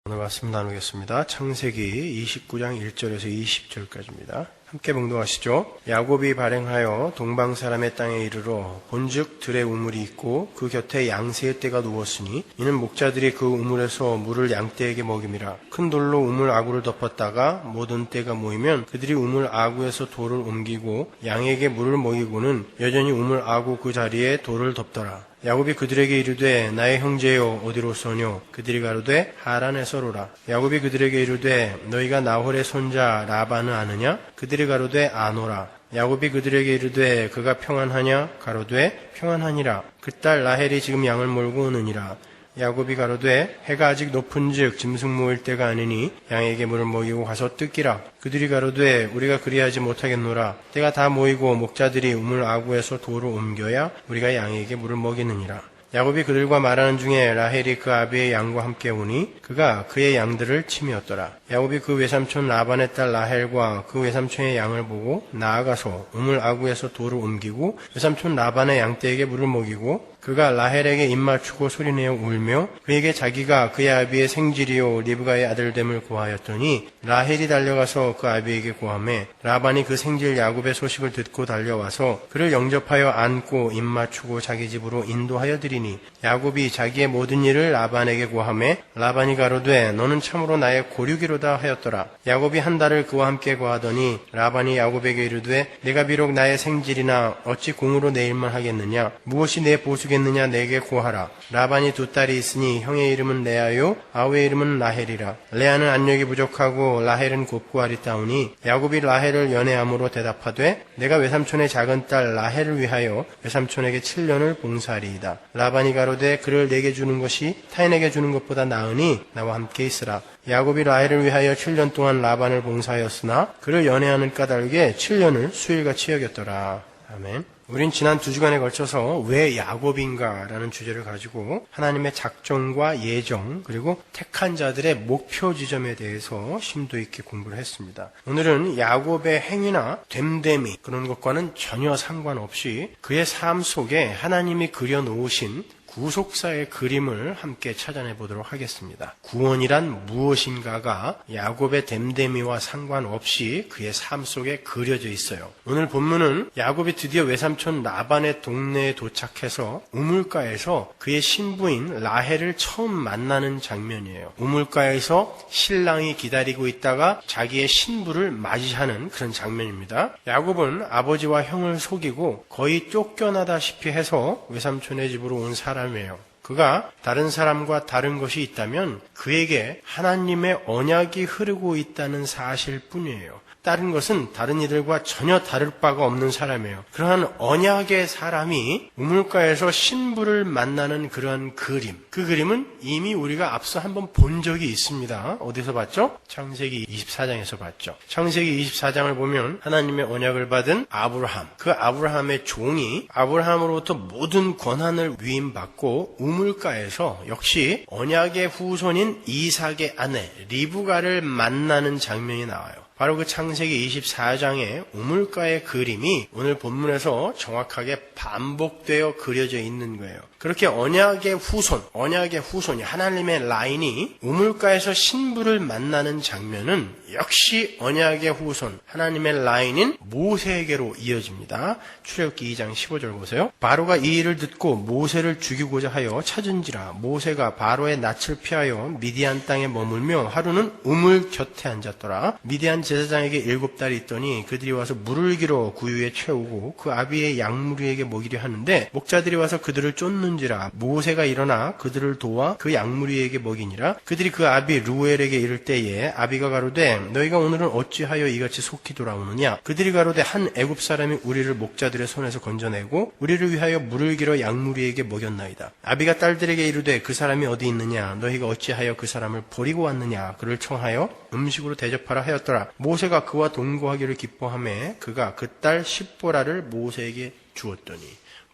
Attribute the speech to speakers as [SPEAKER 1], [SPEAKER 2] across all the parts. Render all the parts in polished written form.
[SPEAKER 1] 오늘 말씀 나누겠습니다. 창세기 29장 1절에서 20절까지입니다. 함께 봉독하시죠. 야곱이 발행하여 동방 사람의 땅에 이르러 본즉 들에 우물이 있고 그 곁에 양새의 떼가 누웠으니 이는 목자들이 그 우물에서 물을 양떼에게 먹임이라. 큰 돌로 우물 아구를 덮었다가 모든 떼가 모이면 그들이 우물 아구에서 돌을 옮기고 양에게 물을 먹이고는 여전히 우물 아구 그 자리에 돌을 덮더라. 야곱이 그들에게 이르되 나의 형제여 어디로 서뇨? 그들이 가로되 하란에서로라. 야곱이 그들에게 이르되 너희가 나홀의 손자 라반을 아느냐? 그들이 가로되 아노라. 야곱이 그들에게 이르되 그가 평안하냐? 가로되 평안하니라. 그 딸 라헬이 지금 양을 몰고 오느니라. 야곱이 가로되 해가 아직 높은즉 짐승 모일 때가 아니니 양에게 물을 먹이고 가서 뜯기라. 그들이 가로되 우리가 그리하지 못하겠노라. 때가 다 모이고 목자들이 우물 아구에서 돌을 옮겨야 우리가 양에게 물을 먹이느니라. 야곱이 그들과 말하는 중에 라헬이 그 아비의 양과 함께 오니 그가 그의 양들을 치미었더라. 야곱이 그 외삼촌 라반의 딸 라헬과 그 외삼촌의 양을 보고 나아가서 우물 아구에서 돌을 옮기고 외삼촌 라반의 양떼에게 물을 먹이고 그가 라헬에게 입맞추고 소리내어 울며 그에게 자기가 그의 아비의 생질이요 리브가의 아들됨을 고하였더니 라헬이 달려가서 그 아비에게 고하매 라반이 그 생질 야곱의 소식을 듣고 달려와서 그를 영접하여 안고 입맞추고 자기 집으로 인도하여 드리니 야곱이 자기의 모든 일을 라반에게 고하매 라반이 가로되 너는 참으로 나의 고륙이로다 하였더라. 야곱이 한 달을 그와 함께 고하더니 라반이 야곱에게 이르되 내가 비록 나의 생질이나 어찌 공으로 내 일만 하겠느냐? 무엇이 내 보수겠느냐? 내게 고하라. 라반이 두 딸이 있으니 형의 이름은 레아요 아우의 이름은 라헬이라. 레아는 안력이 부족하고 라헬은 곱고 아리따우니 야곱이 라헬을 연애함으로 대답하되 내가 외삼촌의 작은 딸 라헬을 위하여 외삼촌에게 7년을 봉사하리이다. 라반이 가로되 그를 내게 주는 것이 타인에게 주는 것보다 나으니 나와 함께 있으라. 야곱이 라헬을 위하여 7년 동안 라반을 봉사하였으나 그를 연애하는 까닭에 7년을 수일같이 여겼더라. 아멘. 우린 지난 2주간에 걸쳐서 왜 야곱인가라는 주제를 가지고 하나님의 작정과 예정 그리고 택한 자들의 목표 지점에 대해서 심도 있게 공부를 했습니다. 오늘은 야곱의 행위나 됨됨이 그런 것과는 전혀 상관없이 그의 삶 속에 하나님이 그려놓으신 구속사의 그림을 함께 찾아내 보도록 하겠습니다. 구원이란 무엇인가가 야곱의 됨됨이와 상관없이 그의 삶 속에 그려져 있어요. 오늘 본문은 야곱이 드디어 외삼촌 라반의 동네에 도착해서 우물가에서 그의 신부인 라헬을 처음 만나는 장면이에요. 우물가에서 신랑이 기다리고 있다가 자기의 신부를 맞이하는 그런 장면입니다. 야곱은 아버지와 형을 속이고 거의 쫓겨나다시피 해서 외삼촌의 집으로 온 사람이에요. 그가 다른 사람과 다른 것이 있다면 그에게 하나님의 언약이 흐르고 있다는 사실뿐이에요. 다른 것은 다른 이들과 전혀 다를 바가 없는 사람이에요. 그러한 언약의 사람이 우물가에서 신부를 만나는 그러한 그림, 그 그림은 이미 우리가 앞서 한번 본 적이 있습니다. 어디서 봤죠? 창세기 24장에서 봤죠. 창세기 24장을 보면 하나님의 언약을 받은 아브라함, 그 아브라함의 종이 아브라함으로부터 모든 권한을 위임받고 우물가에서 역시 언약의 후손인 이삭의 아내 리브가를 만나는 장면이 나와요. 바로 그 창세기 24장의 우물가의 그림이 오늘 본문에서 정확하게 반복되어 그려져 있는 거예요. 그렇게 언약의 후손이 하나님의 라인이 우물가에서 신부를 만나는 장면은 역시 언약의 후손 하나님의 라인인 모세에게로 이어집니다. 출애굽기 2장 15절 보세요. 바로가 이 일을 듣고 모세를 죽이고자 하여 찾은지라 모세가 바로의 낯을 피하여 미디안 땅에 머물며 하루는 우물 곁에 앉았더라. 미디안 제사장에게 7달이 있더니 그들이 와서 물을 길어 구유에 채우고 그 아비의 양무리에게 먹이려 하는데 목자들이 와서 그들을 쫓는지라 모세가 일어나 그들을 도와 그 양무리에게 먹이니라. 그들이 그 아비 루엘에게 이를 때에 아비가 가로되 너희가 오늘은 어찌하여 이같이 속히 돌아오느냐. 그들이 가로되 한 애굽 사람이 우리를 목자들의 손에서 건져내고 우리를 위하여 물을 길어 양무리에게 먹였나이다. 아비가 딸들에게 이르되 그 사람이 어디 있느냐. 너희가 어찌하여 그 사람을 버리고 왔느냐. 그를 청하여 음식으로 대접하라 하였더라. 모세가 그와 동거하기를 기뻐하며 그가 그 딸 십보라를 모세에게 주었더니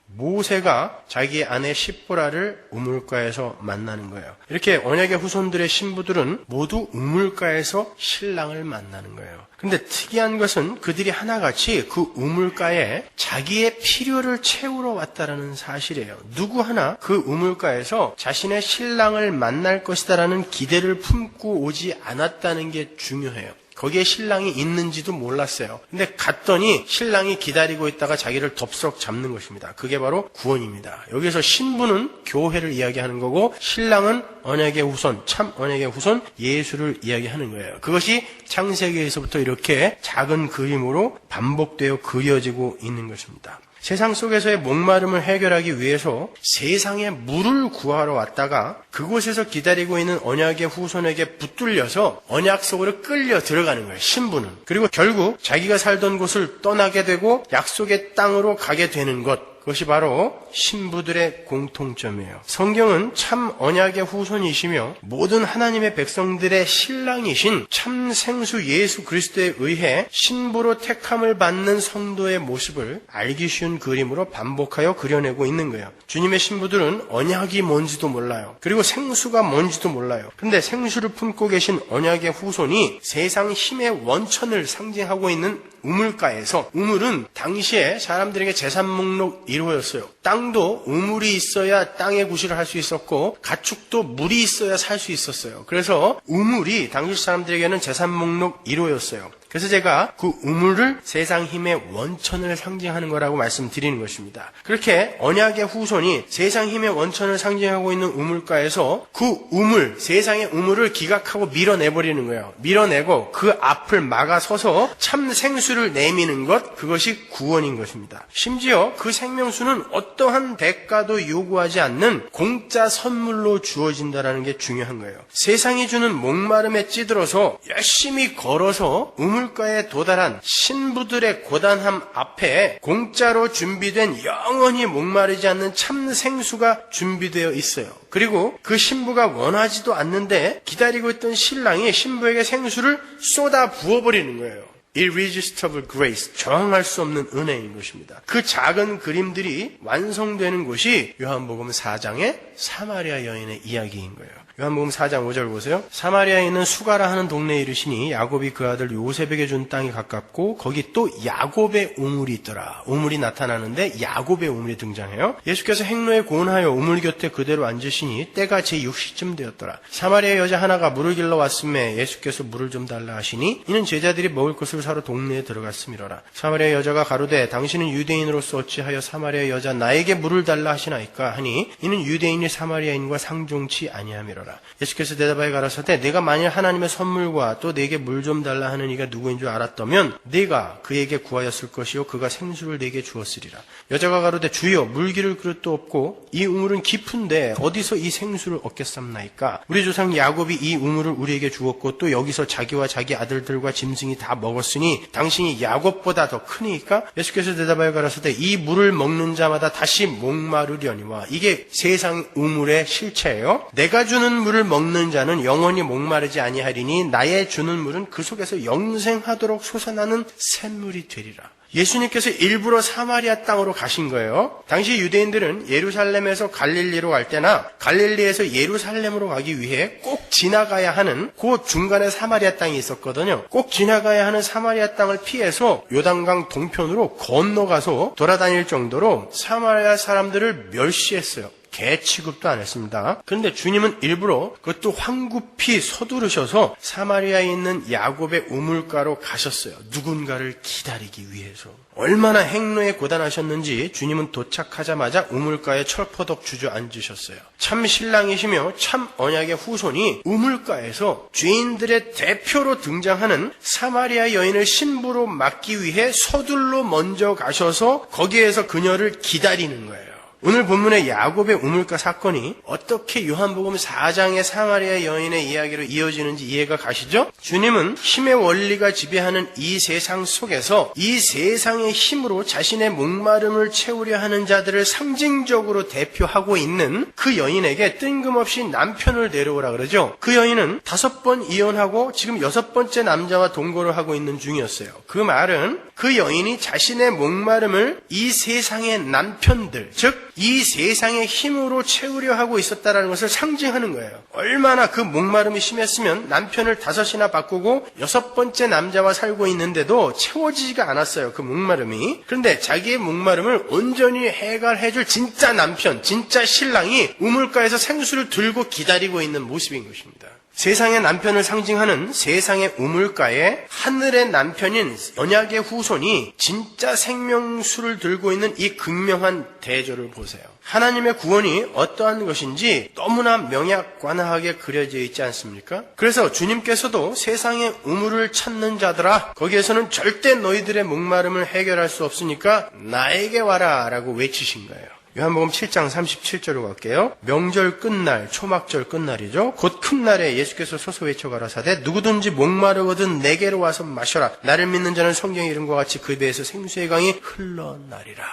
[SPEAKER 1] 모세가 자기 아내 십보라를 우물가에서 만나는 거예요. 이렇게 언약의 후손들의 신부들은 모두 우물가에서 신랑을 만나는 거예요. 근데 특이한 것은 그들이 하나같이 그 우물가에 자기의 필요를 채우러 왔다라는 사실이에요. 누구 하나 그 우물가에서 자신의 신랑을 만날 것이다라는 기대를 품고 오지 않았다는 게 중요해요. 거기에 신랑이 있는지도 몰랐어요. 근데 갔더니 신랑이 기다리고 있다가 자기를 덥석 잡는 것입니다. 그게 바로 구원입니다. 여기서 신부는 교회를 이야기하는 거고 신랑은 언약의 후손, 참 언약의 후손 예수를 이야기하는 거예요. 그것이 창세기에서부터 이렇게 작은 그림으로 반복되어 그려지고 있는 것입니다. 세상 속에서의 목마름을 해결하기 위해서 세상에 물을 구하러 왔다가 그곳에서 기다리고 있는 언약의 후손에게 붙들려서 언약 속으로 끌려 들어가는 거예요. 신부는. 그리고 결국 자기가 살던 곳을 떠나게 되고 약속의 땅으로 가게 되는 것. 그것이 바로 신부들의 공통점이에요. 성경은 참 언약의 후손이시며 모든 하나님의 백성들의 신랑이신 참 생수 예수 그리스도에 의해 신부로 택함을 받는 성도의 모습을 알기 쉬운 그림으로 반복하여 그려내고 있는 거예요. 주님의 신부들은 언약이 뭔지도 몰라요. 그리고 생수가 뭔지도 몰라요. 그런데 생수를 품고 계신 언약의 후손이 세상 힘의 원천을 상징하고 있는 우물가에서, 우물은 당시에 사람들에게 재산 목록 1호였어요. 땅도 우물이 있어야 땅의 구실을 할 수 있었고 가축도 물이 있어야 살 수 있었어요. 그래서 우물이 당시 사람들에게는 재산 목록 1호였어요. 그래서 제가 그 우물을 세상 힘의 원천을 상징하는 거라고 말씀드리는 것입니다. 그렇게 언약의 후손이 세상 힘의 원천을 상징하고 있는 우물가에서 그 우물, 세상의 우물을 기각하고 밀어내버리는 거예요. 밀어내고 그 앞을 막아서서 참 생수를 내미는 것, 그것이 구원인 것입니다. 심지어 그 생명수는 어떠한 대가도 요구하지 않는 공짜 선물로 주어진다는 게 중요한 거예요. 세상이 주는 목마름에 찌들어서 열심히 걸어서 우물가에 도달한 신부들의 고단함 앞에 공짜로 준비된 영원히 목마르지 않는 참 생수가 준비되어 있어요. 그리고 그 신부가 원하지도 않는데 기다리고 있던 신랑이 신부에게 생수를 쏟아 부어버리는 거예요. Irresistible grace, 저항할 수 없는 은혜인 것입니다. 그 작은 그림들이 완성되는 곳이 요한복음 4장의 사마리아 여인의 이야기인 거예요. 요한복음 4장 5절 보세요. 사마리아에 있는 수가라 하는 동네에 이르시니 야곱이 그 아들 요셉에게 준 땅이 가깝고 거기 또 야곱의 우물이 있더라. 우물이 나타나는데 야곱의 우물이 등장해요. 예수께서 행로에 고운하여 우물 곁에 그대로 앉으시니 때가 제6시쯤 되었더라. 사마리아 여자 하나가 물을 길러 왔음에 예수께서 물을 좀 달라 하시니 이는 제자들이 먹을 것을 사러 동네에 들어갔음이로라. 사마리아 여자가 가로되 당신은 유대인으로서 어찌하여 사마리아 여자 나에게 물을 달라 하시나이까 하니 이는 유대인이 사마리아인과 상종치 아니함이로라. 예수께서 대답하여 가라사대 내가 만일 하나님의 선물과 또 내게 물 좀 달라 하는 이가 누구인 줄 알았다면 네가 그에게 구하였을 것이요 그가 생수를 내게 주었으리라. 여자가 가로되 주여 물기를 그릇도 없고 이 우물은 깊은데 어디서 이 생수를 얻겠삼나이까. 우리 조상 야곱이 이 우물을 우리에게 주었고 또 여기서 자기와 자기 아들들과 짐승이 다 먹었으니 당신이 야곱보다 더 크니까. 예수께서 대답하여 가라사대 이 물을 먹는 자마다 다시 목마르려니와. 이게 세상 우물의 실체예요. 내가 주는 물을 먹는 자는 영원히 목마르지 아니하리니 나의 주는 물은 그 속에서 영생하도록 솟아나는 샘물이 되리라. 예수님께서 일부러 사마리아 땅으로 가신 거예요. 당시 유대인들은 예루살렘에서 갈릴리로 갈 때나 갈릴리에서 예루살렘으로 가기 위해 꼭 지나가야 하는 그 중간에 사마리아 땅이 있었거든요. 꼭 지나가야 하는 사마리아 땅을 피해서 요단강 동편으로 건너가서 돌아다닐 정도로 사마리아 사람들을 멸시했어요. 개 취급도 안 했습니다. 그런데 주님은 일부러 그것도 황급히 서두르셔서 사마리아에 있는 야곱의 우물가로 가셨어요. 누군가를 기다리기 위해서. 얼마나 행로에 고단하셨는지 주님은 도착하자마자 우물가에 철퍼덕 주저앉으셨어요. 참 신랑이시며 참 언약의 후손이 우물가에서 죄인들의 대표로 등장하는 사마리아 여인을 신부로 맡기 위해 서둘러 먼저 가셔서 거기에서 그녀를 기다리는 거예요. 오늘 본문의 야곱의 우물가 사건이 어떻게 요한복음 4장의 사마리아 여인의 이야기로 이어지는지 이해가 가시죠? 주님은 힘의 원리가 지배하는 이 세상 속에서 이 세상의 힘으로 자신의 목마름을 채우려 하는 자들을 상징적으로 대표하고 있는 그 여인에게 뜬금없이 남편을 데려오라 그러죠. 그 여인은 5번 이혼하고 지금 6번째 남자와 동거를 하고 있는 중이었어요. 그 말은 그 여인이 자신의 목마름을 이 세상의 남편들, 즉 이 세상의 힘으로 채우려 하고 있었다는 것을 상징하는 거예요. 얼마나 그 목마름이 심했으면 남편을 5이나 바꾸고 6번째 남자와 살고 있는데도 채워지지가 않았어요. 그 목마름이. 그런데 자기의 목마름을 온전히 해결해줄 진짜 남편, 진짜 신랑이 우물가에서 생수를 들고 기다리고 있는 모습인 것입니다. 세상의 남편을 상징하는 세상의 우물가에 하늘의 남편인 언약의 후손이 진짜 생명수를 들고 있는 이 극명한 대조를 보세요. 하나님의 구원이 어떠한 것인지 너무나 명약관하게 그려져 있지 않습니까? 그래서 주님께서도 세상의 우물을 찾는 자들아, 거기에서는 절대 너희들의 목마름을 해결할 수 없으니까 나에게 와라 라고 외치신 거예요. 요한복음 7장 37절로 갈게요. 명절 끝날, 초막절 끝날이죠. 곧 큰 날에 예수께서 서서 외쳐 가라사대 누구든지 목마르거든 내게로 와서 마셔라. 나를 믿는 자는 성경의 이름과 같이 그 배에서 생수의 강이 흘러나리라.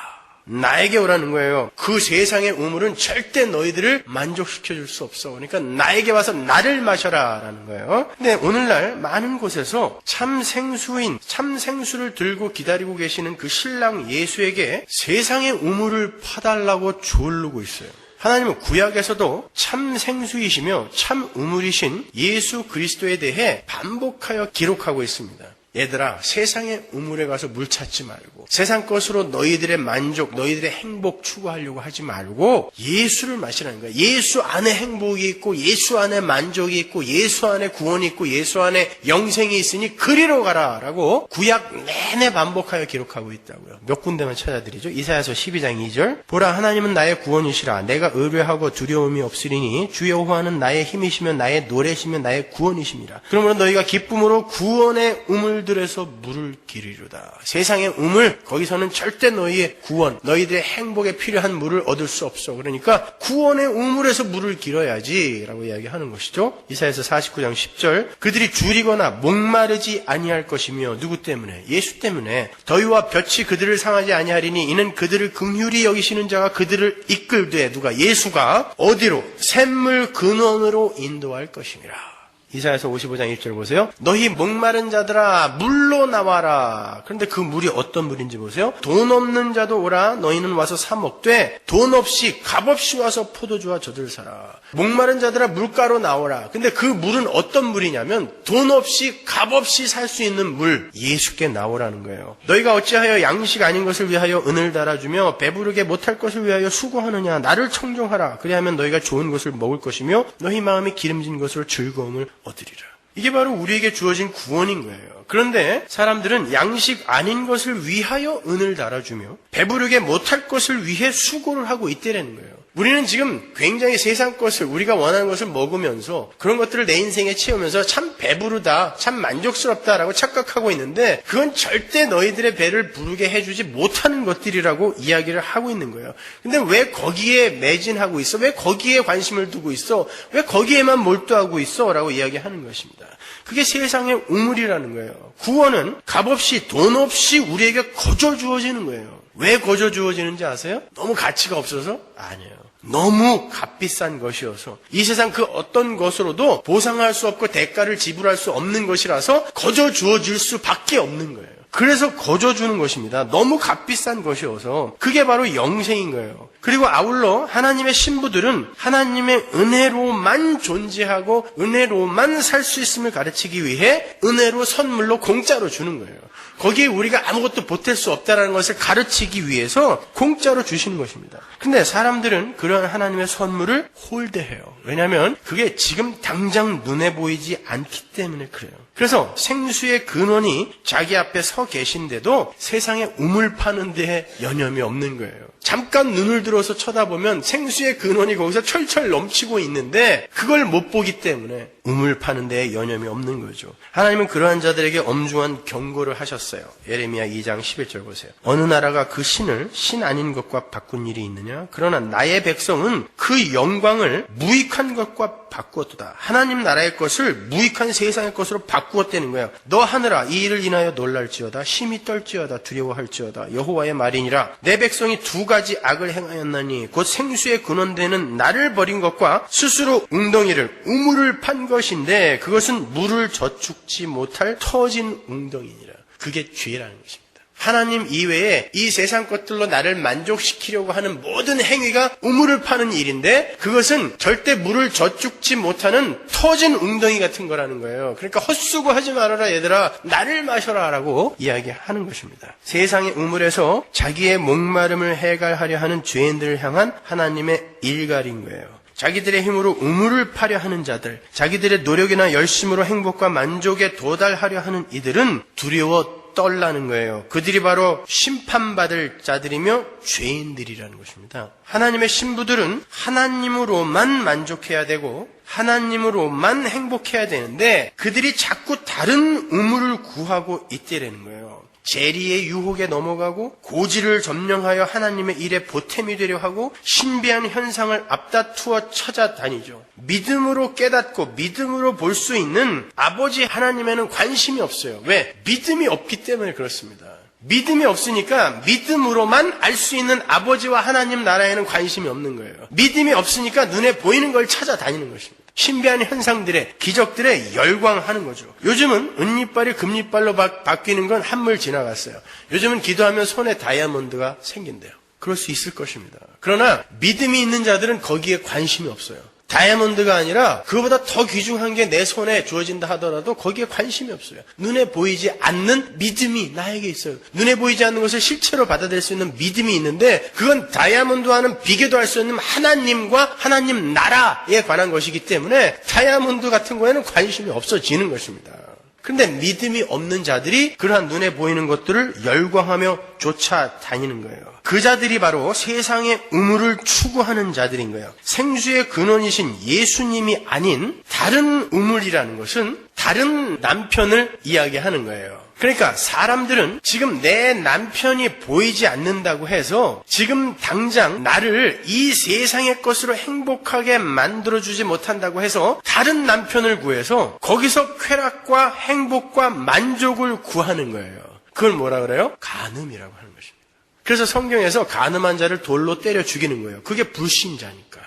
[SPEAKER 1] 나에게 오라는 거예요. 그 세상의 우물은 절대 너희들을 만족시켜줄 수 없어. 그러니까 나에게 와서 나를 마셔라 라는 거예요. 근데 오늘날 많은 곳에서 참 생수인, 참 생수를 들고 기다리고 계시는 그 신랑 예수에게 세상의 우물을 파달라고 조르고 있어요. 하나님은 구약에서도 참 생수이시며 참 우물이신 예수 그리스도에 대해 반복하여 기록하고 있습니다. 얘들아, 세상의 우물에 가서 물 찾지 말고 세상 것으로 너희들의 만족, 너희들의 행복 추구하려고 하지 말고 예수를 마시라는 거예요. 예수 안에 행복이 있고 예수 안에 만족이 있고 예수 안에 구원이 있고 예수 안에 영생이 있으니 그리로 가라 라고 구약 내내 반복하여 기록하고 있다고요. 몇 군데만 찾아드리죠. 이사야서 12장 2절 보라, 하나님은 나의 구원이시라. 내가 의뢰하고 두려움이 없으리니 주 여호와는 나의 힘이시며 나의 노래시며 나의 구원이십니다. 그러므로 너희가 기쁨으로 구원의 우물들에서 물을 기르리로다. 세상의 우물, 거기서는 절대 너희의 구원, 너희들의 행복에 필요한 물을 얻을 수 없어. 그러니까 구원의 우물에서 물을 길어야지 라고 이야기하는 것이죠. 이사야서 49장 10절 그들이 줄이거나 목마르지 아니할 것이며 누구 때문에? 예수 때문에. 더위와 볕이 그들을 상하지 아니하리니 이는 그들을 긍휼히 여기시는 자가 그들을 이끌되 누가? 예수가 어디로? 샘물 근원으로 인도할 것이니라. 이사야서 55장 1절 보세요. 너희 목마른 자들아 물로 나와라. 그런데 그 물이 어떤 물인지 보세요. 돈 없는 자도 오라. 너희는 와서 사 먹되 돈 없이 값없이 와서 포도주와 젖을 사라. 목마른 자들아 물가로 나오라. 근데 그 물은 어떤 물이냐면 돈 없이 값없이 살 수 있는 물, 예수께 나오라는 거예요. 너희가 어찌하여 양식 아닌 것을 위하여 은을 달아주며 배부르게 못할 것을 위하여 수고하느냐. 나를 청종하라. 그리하면 너희가 좋은 것을 먹을 것이며 너희 마음이 기름진 것으로 즐거움을 얻으리라. 이게 바로 우리에게 주어진 구원인 거예요. 그런데 사람들은 양식 아닌 것을 위하여 은을 달아주며 배부르게 못할 것을 위해 수고를 하고 있다는 거예요. 우리는 지금 굉장히 세상 것을, 우리가 원하는 것을 먹으면서 그런 것들을 내 인생에 채우면서 참 배부르다, 참 만족스럽다라고 착각하고 있는데 그건 절대 너희들의 배를 부르게 해주지 못하는 것들이라고 이야기를 하고 있는 거예요. 근데 왜 거기에 매진하고 있어? 왜 거기에 관심을 두고 있어? 왜 거기에만 몰두하고 있어? 라고 이야기하는 것입니다. 그게 세상의 우물이라는 거예요. 구원은 값없이, 돈 없이 우리에게 거저 주어지는 거예요. 왜 거저 주어지는지 아세요? 너무 가치가 없어서? 아니에요. 너무 값비싼 것이어서 이 세상 그 어떤 것으로도 보상할 수 없고 대가를 지불할 수 없는 것이라서 거저 주어질 수밖에 없는 거예요. 그래서 거저 주는 것입니다. 너무 값비싼 것이어서 그게 바로 영생인 거예요. 그리고 아울러 하나님의 신부들은 하나님의 은혜로만 존재하고 은혜로만 살 수 있음을 가르치기 위해 은혜로 선물로 공짜로 주는 거예요. 거기에 우리가 아무것도 보탤 수 없다는 것을 가르치기 위해서 공짜로 주시는 것입니다. 근데 사람들은 그런 하나님의 선물을 홀대해요. 왜냐하면 그게 지금 당장 눈에 보이지 않기 때문에 그래요. 그래서 생수의 근원이 자기 앞에 서 계신데도 세상에 우물 파는 데에 여념이 없는 거예요. 잠깐 눈을 들어서 쳐다보면 생수의 근원이 거기서 철철 넘치고 있는데 그걸 못 보기 때문에 우물 파는 데에 여념이 없는 거죠. 하나님은 그러한 자들에게 엄중한 경고를 하셨어요. 예레미야 2장 11절 보세요. 어느 나라가 그 신을 신 아닌 것과 바꾼 일이 있느냐? 그러나 나의 백성은 그 영광을 무익한 것과 바꾸었도다. 하나님 나라의 것을 무익한 세상의 것으로 바꾸었다는 거예요. 너 하늘아 이 일을 인하여 놀랄지어다. 심히 떨지어다. 두려워할지어다. 여호와의 말이니라. 내 백성이 두 가지 악을 행하였나니 곧 생수의 근원되는 나를 버린 것과 스스로 웅덩이를 우물을 판 것인데 그것은 물을 저축지 못할 터진 웅덩이니라. 그게 죄라는 것입니다. 하나님 이외에 이 세상 것들로 나를 만족시키려고 하는 모든 행위가 우물을 파는 일인데 그것은 절대 물을 젖죽지 못하는 터진 웅덩이 같은 거라는 거예요. 그러니까 헛수고하지 말아라 얘들아, 나를 마셔라 라고 이야기하는 것입니다. 세상의 우물에서 자기의 목마름을 해결하려 하는 죄인들을 향한 하나님의 일갈인 거예요. 자기들의 힘으로 우물을 파려 하는 자들, 자기들의 노력이나 열심으로 행복과 만족에 도달하려 하는 이들은 두려워 떨라는 거예요. 그들이 바로 심판받을 자들이며 죄인들이라는 것입니다. 하나님의 신부들은 하나님으로만 만족해야 되고 하나님으로만 행복해야 되는데 그들이 자꾸 다른 우물을 구하고 있다는 거예요. 재리의 유혹에 넘어가고 고지를 점령하여 하나님의 일에 보탬이 되려 하고 신비한 현상을 앞다투어 찾아다니죠. 믿음으로 깨닫고 믿음으로 볼 수 있는 아버지 하나님에는 관심이 없어요. 왜? 믿음이 없기 때문에 그렇습니다. 믿음이 없으니까 믿음으로만 알 수 있는 아버지와 하나님 나라에는 관심이 없는 거예요. 믿음이 없으니까 눈에 보이는 걸 찾아다니는 것입니다. 신비한 현상들에, 기적들에 열광하는 거죠. 요즘은 은이빨이 금이빨로 바뀌는 건 한물 지나갔어요. 요즘은 기도하면 손에 다이아몬드가 생긴대요. 그럴 수 있을 것입니다. 그러나 믿음이 있는 자들은 거기에 관심이 없어요. 다이아몬드가 아니라 그거보다 더 귀중한 게 내 손에 주어진다 하더라도 거기에 관심이 없어요. 눈에 보이지 않는 믿음이 나에게 있어요. 눈에 보이지 않는 것을 실체로 받아들일 수 있는 믿음이 있는데 그건 다이아몬드와는 비교도 할 수 없는 하나님과 하나님 나라에 관한 것이기 때문에 다이아몬드 같은 거에는 관심이 없어지는 것입니다. 그런데 믿음이 없는 자들이 그러한 눈에 보이는 것들을 열광하며 쫓아다니는 거예요. 그 자들이 바로 세상의 우물을 추구하는 자들인 거예요. 생수의 근원이신 예수님이 아닌 다른 우물이라는 것은 다른 남편을 이야기하는 거예요. 그러니까 사람들은 지금 내 남편이 보이지 않는다고 해서 지금 당장 나를 이 세상의 것으로 행복하게 만들어주지 못한다고 해서 다른 남편을 구해서 거기서 쾌락과 행복과 만족을 구하는 거예요. 그걸 뭐라 그래요? 간음이라고 하는 것입니다. 그래서 성경에서 간음한 자를 돌로 때려 죽이는 거예요. 그게 불신자니까.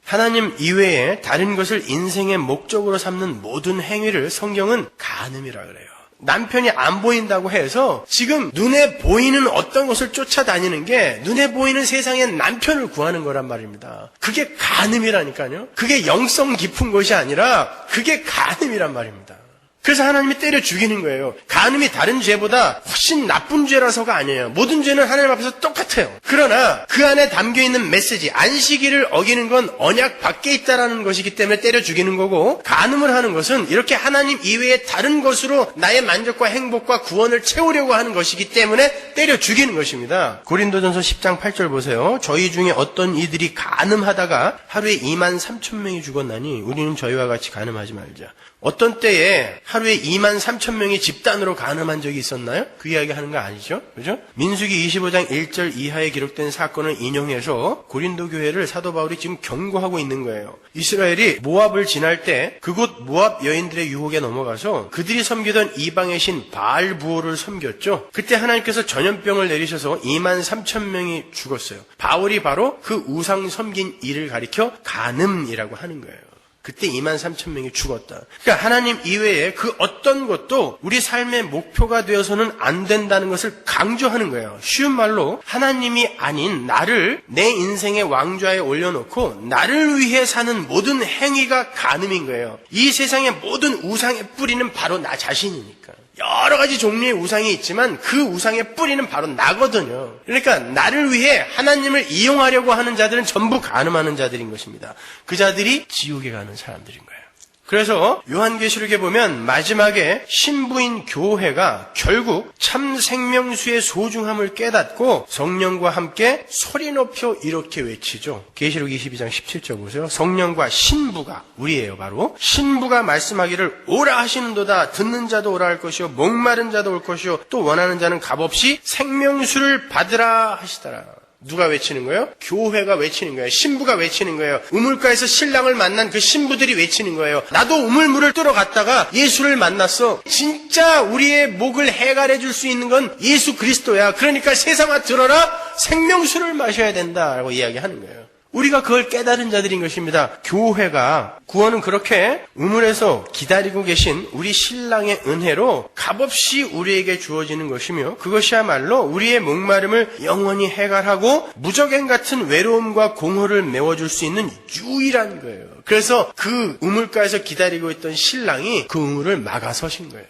[SPEAKER 1] 하나님 이외에 다른 것을 인생의 목적으로 삼는 모든 행위를 성경은 간음이라 그래요. 남편이 안 보인다고 해서 지금 눈에 보이는 어떤 것을 쫓아다니는 게 눈에 보이는 세상의 남편을 구하는 거란 말입니다. 그게 간음이라니까요. 그게 영성 깊은 것이 아니라 그게 간음이란 말입니다. 그래서 하나님이 때려 죽이는 거예요. 간음이 다른 죄보다 훨씬 나쁜 죄라서가 아니에요. 모든 죄는 하나님 앞에서 똑같아요. 그러나 그 안에 담겨있는 메시지, 안식일을 어기는 건 언약 밖에 있다라는 것이기 때문에 때려 죽이는 거고, 간음을 하는 것은 이렇게 하나님 이외에 다른 것으로 나의 만족과 행복과 구원을 채우려고 하는 것이기 때문에 때려 죽이는 것입니다. 고린도전서 10장 8절 보세요. 저희 중에 어떤 이들이 간음하다가 하루에 23,000명이 죽었나니 우리는 저희와 같이 간음하지 말자. 어떤 때에 하루에 23,000명이 집단으로 간음한 적이 있었나요? 그 이야기 하는 거 아니죠? 그죠? 민수기 25장 1절 이하에 기록된 사건을 인용해서 고린도 교회를 사도 바울이 지금 경고하고 있는 거예요. 이스라엘이 모압을 지날 때 그곳 모압 여인들의 유혹에 넘어가서 그들이 섬기던 이방의 신 바알부호를 섬겼죠. 그때 하나님께서 전염병을 내리셔서 23,000명이 죽었어요. 바울이 바로 그 우상 섬긴 일을 가리켜 간음이라고 하는 거예요. 그때 23,000명이 죽었다. 그러니까 하나님 이외에 그 어떤 것도 우리 삶의 목표가 되어서는 안 된다는 것을 강조하는 거예요. 쉬운 말로 하나님이 아닌 나를 내 인생의 왕좌에 올려놓고 나를 위해 사는 모든 행위가 간음인 거예요. 이 세상의 모든 우상의 뿌리는 바로 나 자신이니까. 여러 가지 종류의 우상이 있지만 그 우상의 뿌리는 바로 나거든요. 그러니까 나를 위해 하나님을 이용하려고 하는 자들은 전부 간음하는 자들인 것입니다. 그 자들이 지옥에 가는 사람들인 거예요. 그래서 요한계시록에 보면 마지막에 신부인 교회가 결국 참 생명수의 소중함을 깨닫고 성령과 함께 소리 높여 이렇게 외치죠. 계시록 22장 17절 보세요. 성령과 신부가, 우리예요 바로. 신부가 말씀하기를 오라 하시는도다. 듣는 자도 오라 할 것이요 목마른 자도 올 것이요 또 원하는 자는 값없이 생명수를 받으라 하시더라. 누가 외치는 거예요? 교회가 외치는 거예요. 신부가 외치는 거예요. 우물가에서 신랑을 만난 그 신부들이 외치는 거예요. 나도 우물물을 뜨러 갔다가 예수를 만났어. 진짜 우리의 목을 해결해 줄 수 있는 건 예수 그리스도야. 그러니까 세상아 들어라. 생명수를 마셔야 된다라고 이야기하는 거예요. 우리가 그걸 깨달은 자들인 것입니다. 교회가 구원은 그렇게 우물에서 기다리고 계신 우리 신랑의 은혜로 값없이 우리에게 주어지는 것이며 그것이야말로 우리의 목마름을 영원히 해결하고 무적행 같은 외로움과 공허를 메워줄 수 있는 유일한 거예요. 그래서 그 우물가에서 기다리고 있던 신랑이 그 우물을 막아서신 거예요.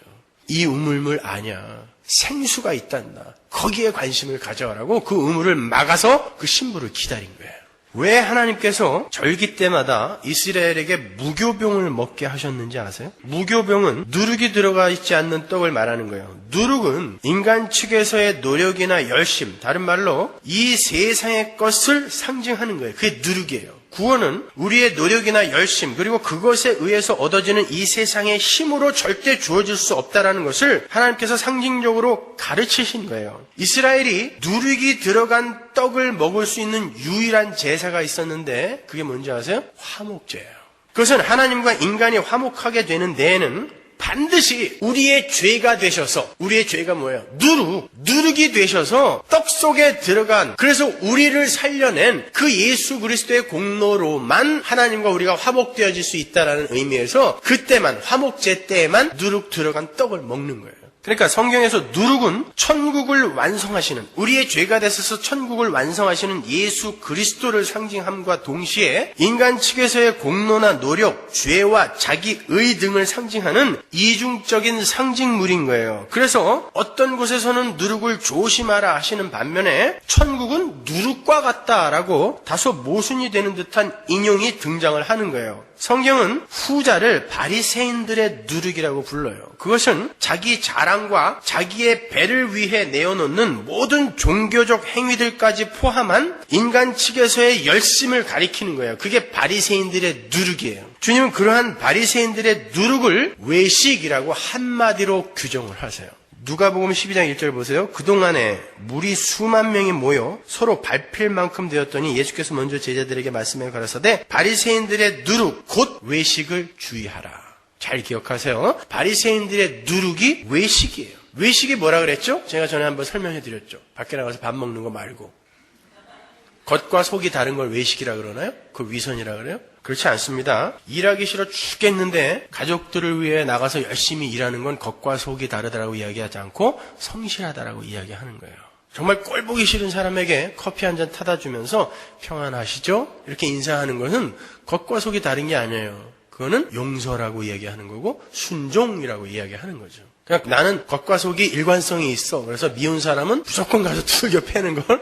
[SPEAKER 1] 이 우물물 아냐. 생수가 있단다. 거기에 관심을 가져가라고 그 우물을 막아서 그 신부를 기다린 거예요. 왜 하나님께서 절기 때마다 이스라엘에게 무교병을 먹게 하셨는지 아세요? 무교병은 누룩이 들어가 있지 않는 떡을 말하는 거예요. 누룩은 인간 측에서의 노력이나 열심, 다른 말로 이 세상의 것을 상징하는 거예요. 그게 누룩이에요. 구원은 우리의 노력이나 열심 그리고 그것에 의해서 얻어지는 이 세상의 힘으로 절대 주어질 수 없다는 것을 하나님께서 상징적으로 가르치신 거예요. 이스라엘이 누룩이 들어간 떡을 먹을 수 있는 유일한 제사가 있었는데 그게 뭔지 아세요? 화목제예요. 그것은 하나님과 인간이 화목하게 되는 데에는 반드시 우리의 죄가 되셔서, 우리의 죄가 뭐예요? 누룩이 되셔서 떡 속에 들어간, 그래서 우리를 살려낸 그 예수 그리스도의 공로로만 하나님과 우리가 화목되어질 수 있다는 의미에서 그때만, 화목제 때에만 누룩 들어간 떡을 먹는 거예요. 그러니까 성경에서 누룩은 천국을 완성하시는, 우리의 죄가 되셔서 천국을 완성하시는 예수 그리스도를 상징함과 동시에 인간 측에서의 공로나 노력, 죄와 자기의 등을 상징하는 이중적인 상징물인 거예요. 그래서 어떤 곳에서는 누룩을 조심하라 하시는 반면에 천국은 누룩과 같다라고 다소 모순이 되는 듯한 인용이 등장을 하는 거예요. 성경은 후자를 바리새인들의 누룩이라고 불러요. 그것은 자기 자랑과 자기의 배를 위해 내어놓는 모든 종교적 행위들까지 포함한 인간 측에서의 열심을 가리키는 거예요. 그게 바리새인들의 누룩이에요. 주님은 그러한 바리새인들의 누룩을 외식이라고 한마디로 규정을 하세요. 누가복음 12장 1절 보세요. 그동안에 무리 수만 명이 모여 서로 밟힐 만큼 되었더니 예수께서 먼저 제자들에게 말씀해 가라사대 바리새인들의 누룩 곧 외식을 주의하라. 잘 기억하세요. 바리새인들의 누룩이 외식이에요. 외식이 뭐라 그랬죠? 제가 전에 한번 설명해 드렸죠. 밖에 나가서 밥 먹는 거 말고. 겉과 속이 다른 걸 외식이라 그러나요? 그걸 위선이라 그래요? 그렇지 않습니다. 일하기 싫어 죽겠는데 가족들을 위해 나가서 열심히 일하는 건 겉과 속이 다르다라고 이야기하지 않고 성실하다라고 이야기하는 거예요. 정말 꼴 보기 싫은 사람에게 커피 한 잔 타다 주면서 평안하시죠? 이렇게 인사하는 것은 겉과 속이 다른 게 아니에요. 그거는 용서라고 이야기하는 거고 순종이라고 이야기하는 거죠. 그러니까 나는 겉과 속이 일관성이 있어. 그래서 미운 사람은 무조건 가서 두들겨 패는 걸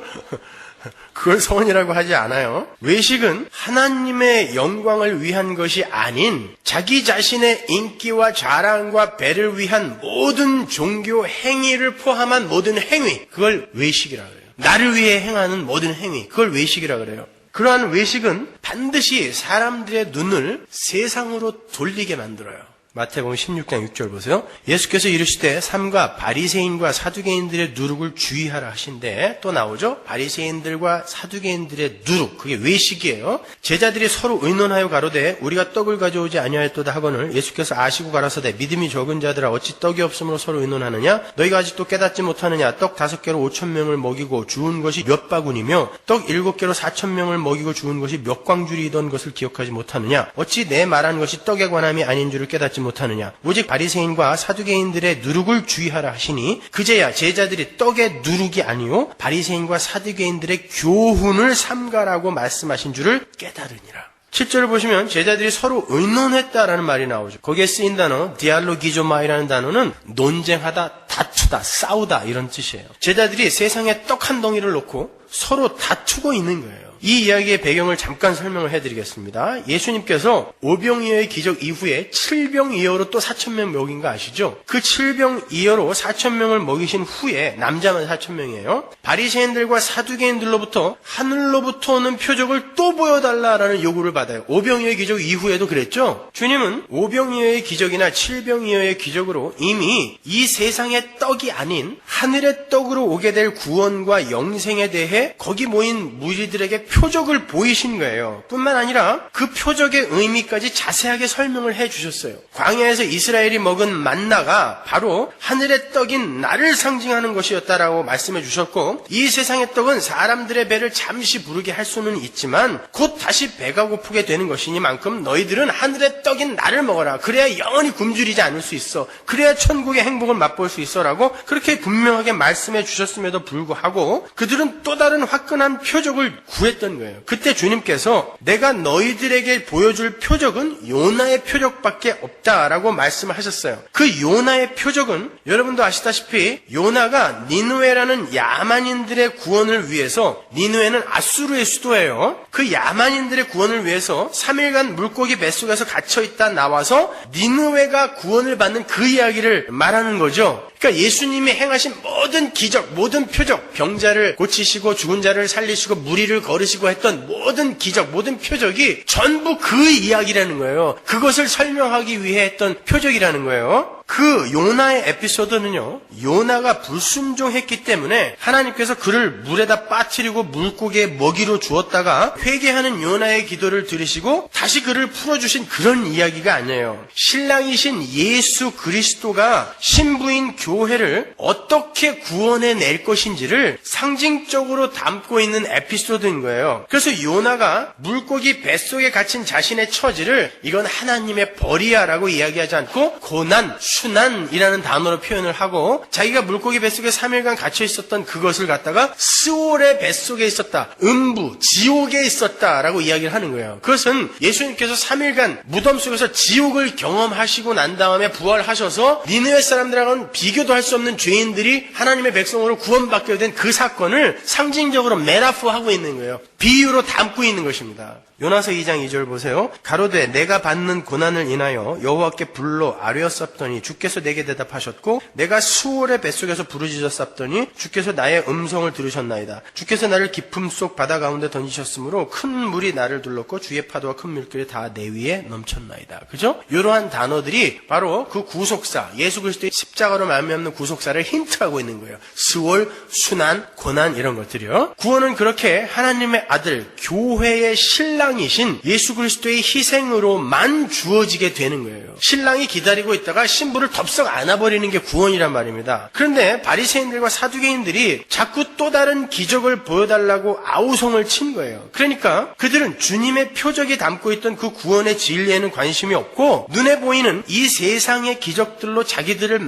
[SPEAKER 1] 그걸 선이라고 하지 않아요. 외식은 하나님의 영광을 위한 것이 아닌 자기 자신의 인기와 자랑과 배를 위한 모든 종교 행위를 포함한 모든 행위, 그걸 외식이라 그래요. 나를 위해 행하는 모든 행위, 그걸 외식이라 그래요. 그러한 외식은 반드시 사람들의 눈을 세상으로 돌리게 만들어요. 마태복음 16장 6절 보세요. 예수께서 이르시되 삼가 바리새인과 사두개인들의 누룩을 주의하라 하신데 또 나오죠. 바리새인들과 사두개인들의 누룩, 그게 외식이에요. 제자들이 서로 의논하여 가로되 우리가 떡을 가져오지 아니하였도다 하거늘 예수께서 아시고 가라사대 믿음이 적은 자들아 어찌 떡이 없으므로 서로 의논하느냐? 너희가 아직도 깨닫지 못하느냐? 떡 5개로 5,000명을 먹이고 주운 것이 몇 바구니며 떡 7개로 4,000명을 먹이고 주운 것이 몇 광줄이던 것을 기억하지 못하느냐? 어찌 내 말한 것이 떡에 관함이 아닌 줄을 깨닫지 못하느냐? 오직 바리새인과 사두개인들의 누룩을 주의하라 하시니 그제야 제자들이 떡의 누룩이 아니요 바리새인과 사두개인들의 교훈을 삼가라고 말씀하신 줄을 깨달으니라. 7절을 보시면 제자들이 서로 의논했다라는 말이 나오죠. 거기에 쓰인 단어 디알로기조마이라는 단어는 논쟁하다, 다투다, 싸우다 이런 뜻이에요. 제자들이 세상에 떡 한 덩이를 놓고 서로 다투고 있는 거예요. 이 이야기의 배경을 잠깐 설명을 해드리겠습니다. 예수님께서 오병이어의 기적 이후에 7병이어로 또 4,000명 먹인 거 아시죠? 그 7병이어로 4,000명을 먹이신 후에 남자만 4,000명이에요. 바리새인들과 사두개인들로부터 하늘로부터 오는 표적을 또 보여달라라는 요구를 받아요. 오병이어의 기적 이후에도 그랬죠? 주님은 오병이어의 기적이나 7병이어의 기적으로 이미 이 세상의 떡이 아닌 하늘의 떡으로 오게 될 구원과 영생에 대해 거기 모인 무리들에게 표적을 보이신 거예요. 뿐만 아니라 그 표적의 의미까지 자세하게 설명을 해주셨어요. 광야에서 이스라엘이 먹은 만나가 바로 하늘의 떡인 나를 상징하는 것이었다라고 말씀해 주셨고, 이 세상의 떡은 사람들의 배를 잠시 부르게 할 수는 있지만 곧 다시 배가 고프게 되는 것이니만큼 너희들은 하늘의 떡인 나를 먹어라. 그래야 영원히 굶주리지 않을 수 있어. 그래야 천국의 행복을 맛볼 수 있어라고 그렇게 분명하게 말씀해 주셨음에도 불구하고 그들은 또 다른 화끈한 표적을 구했던 거예요. 그때 주님께서 내가 너희들에게 보여줄 표적은 요나의 표적밖에 없다라고 말씀을 하셨어요. 그 요나의 표적은 여러분도 아시다시피 요나가 니느웨라는 야만인들의 구원을 위해서, 니느웨는 아수르의 수도예요. 그 야만인들의 구원을 위해서 3일간 물고기 뱃속에서 갇혀있다 나와서 니느웨가 구원을 받는 그 이야기를 말하는 거죠. 그러니까 예수님이 행하신 모든 기적, 모든 표적, 병자를 고치시고 죽은 자를 살리시고 무리를 걸으시고 했던 모든 기적, 모든 표적이 전부 그 이야기라는 거예요. 그것을 설명하기 위해 했던 표적이라는 거예요. 그 요나의 에피소드는요, 요나가 불순종했기 때문에 하나님께서 그를 물에다 빠뜨리고 물고기의 먹이로 주었다가 회개하는 요나의 기도를 들으시고 다시 그를 풀어주신 그런 이야기가 아니에요. 신랑이신 예수 그리스도가 신부인 교회를 어떻게 구원해 낼 것인지를 상징적으로 담고 있는 에피소드인 거예요. 그래서 요나가 물고기 뱃속에 갇힌 자신의 처지를 이건 하나님의 벌이야라고 이야기하지 않고 고난, 순환이라는 단어로 표현을 하고, 자기가 물고기 뱃속에 3일간 갇혀 있었던 그것을 갖다가 스올의 뱃속에 있었다, 음부, 지옥에 있었다라고 이야기를 하는 거예요. 그것은 예수님께서 3일간 무덤 속에서 지옥을 경험하시고 난 다음에 부활하셔서 니느웨 사람들하고는 비교도 할 수 없는 죄인들이 하나님의 백성으로 구원받게 된 그 사건을 상징적으로 메타포하고 있는 거예요. 비유로 담고 있는 것입니다. 요나서 2장 2절 보세요. 가로되 내가 받는 고난을 인하여 여호와께 불러 아뢰었사옵더니 주께서 내게 대답하셨고, 내가 수월의 뱃속에서 부르짖었사옵더니 주께서 나의 음성을 들으셨나이다. 주께서 나를 깊음 속 바다 가운데 던지셨으므로 큰 물이 나를 둘렀고 주의 파도와 큰 물결이 다 내 위에 넘쳤나이다. 그죠? 이러한 단어들이 바로 그 구속사, 예수 그리스도의 십자가로 말미암는 구속사를 힌트하고 있는 거예요. 스월, 순환, 고난 이런 것들이요. 구원은 그렇게 하나님의 아들, 교회의 신랑이신 예수 그리스도의 희생으로만 주어지게 되는 거예요. 신랑이 기다리고 있다가 신부를 덥석 안아버리는 게 구원이란 말입니다. 그런데 바리새인들과 사두개인들이 자꾸 또 다른 기적을 보여달라고 아우성을 친 거예요. 그러니까 그들은 주님의 표적이 담고 있던 그 구원의 진리에는 관심이 없고 눈에 보이는 이 세상의 기적들로 자기들을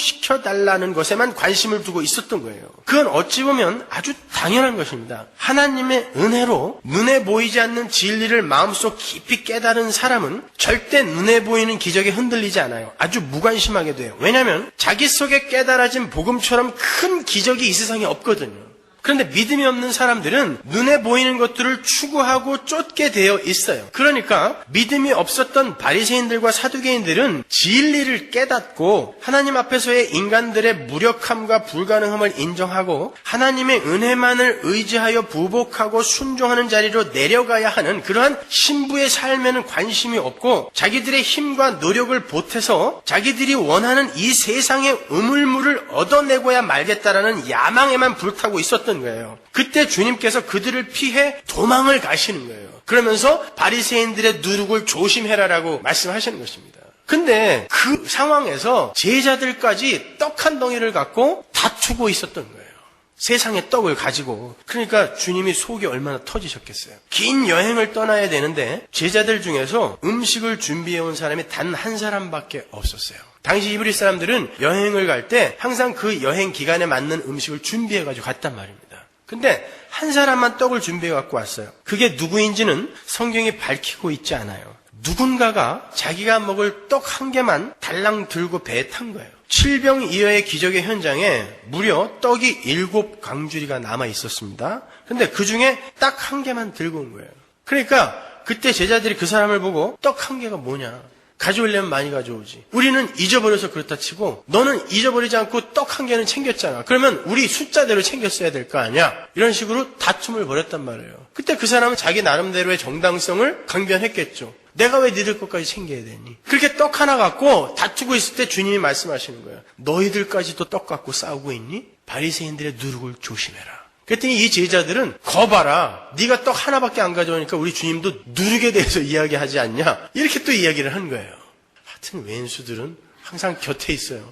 [SPEAKER 1] 만족시켜달라는 것에만 관심을 두고 있었던 거예요. 그건 어찌 보면 아주 당연한 것입니다. 하나님의 은혜로 눈에 보이지 않는 진리를 마음속 깊이 깨달은 사람은 절대 눈에 보이는 기적에 흔들리지 않아요. 아주 무관심하게 돼요. 왜냐하면 자기 속에 깨달아진 복음처럼 큰 기적이 이 세상에 없거든요. 그런데 믿음이 없는 사람들은 눈에 보이는 것들을 추구하고 쫓게 되어 있어요. 그러니까 믿음이 없었던 바리새인들과 사두개인들은 진리를 깨닫고 하나님 앞에서의 인간들의 무력함과 불가능함을 인정하고 하나님의 은혜만을 의지하여 부복하고 순종하는 자리로 내려가야 하는 그러한 신부의 삶에는 관심이 없고 자기들의 힘과 노력을 보태서 자기들이 원하는 이 세상의 우물물을 얻어내고야 말겠다라는 야망에만 불타고 있었던 거예요. 그때 주님께서 그들을 피해 도망을 가시는 거예요. 그러면서 바리새인들의 누룩을 조심해라라고 말씀하시는 것입니다. 근데 그 상황에서 제자들까지 떡 한 덩이를 갖고 다투고 있었던 거예요. 세상의 떡을 가지고. 그러니까 주님이 속이 얼마나 터지셨겠어요. 긴 여행을 떠나야 되는데 제자들 중에서 음식을 준비해온 사람이 단 한 사람밖에 없었어요. 당시 히브리 사람들은 여행을 갈 때 항상 그 여행 기간에 맞는 음식을 준비해가지고 갔단 말입니다. 근데 한 사람만 떡을 준비해 갖고 왔어요. 그게 누구인지는 성경이 밝히고 있지 않아요. 누군가가 자기가 먹을 떡 한 개만 달랑 들고 배에 탄 거예요. 7병2여의 기적의 현장에 무려 떡이 7강주리가 남아 있었습니다. 근데 그 중에 딱 한 개만 들고 온 거예요. 그러니까 그때 제자들이 그 사람을 보고 떡 한 개가 뭐냐, 가져오려면 많이 가져오지. 우리는 잊어버려서 그렇다 치고 너는 잊어버리지 않고 떡 한 개는 챙겼잖아. 그러면 우리 숫자대로 챙겼어야 될 거 아니야. 이런 식으로 다툼을 벌였단 말이에요. 그때 그 사람은 자기 나름대로의 정당성을 강변했겠죠. 내가 왜 니들 것까지 챙겨야 되니? 그렇게 떡 하나 갖고 다투고 있을 때 주님이 말씀하시는 거예요. 너희들까지도 떡 갖고 싸우고 있니? 바리새인들의 누룩을 조심해라. 그랬더니 이 제자들은 거봐라. 네가 떡 하나밖에 안 가져오니까 우리 주님도 누룩에 대해서 이야기하지 않냐? 이렇게 또 이야기를 한 거예요. 하여튼 왼수들은 항상 곁에 있어요.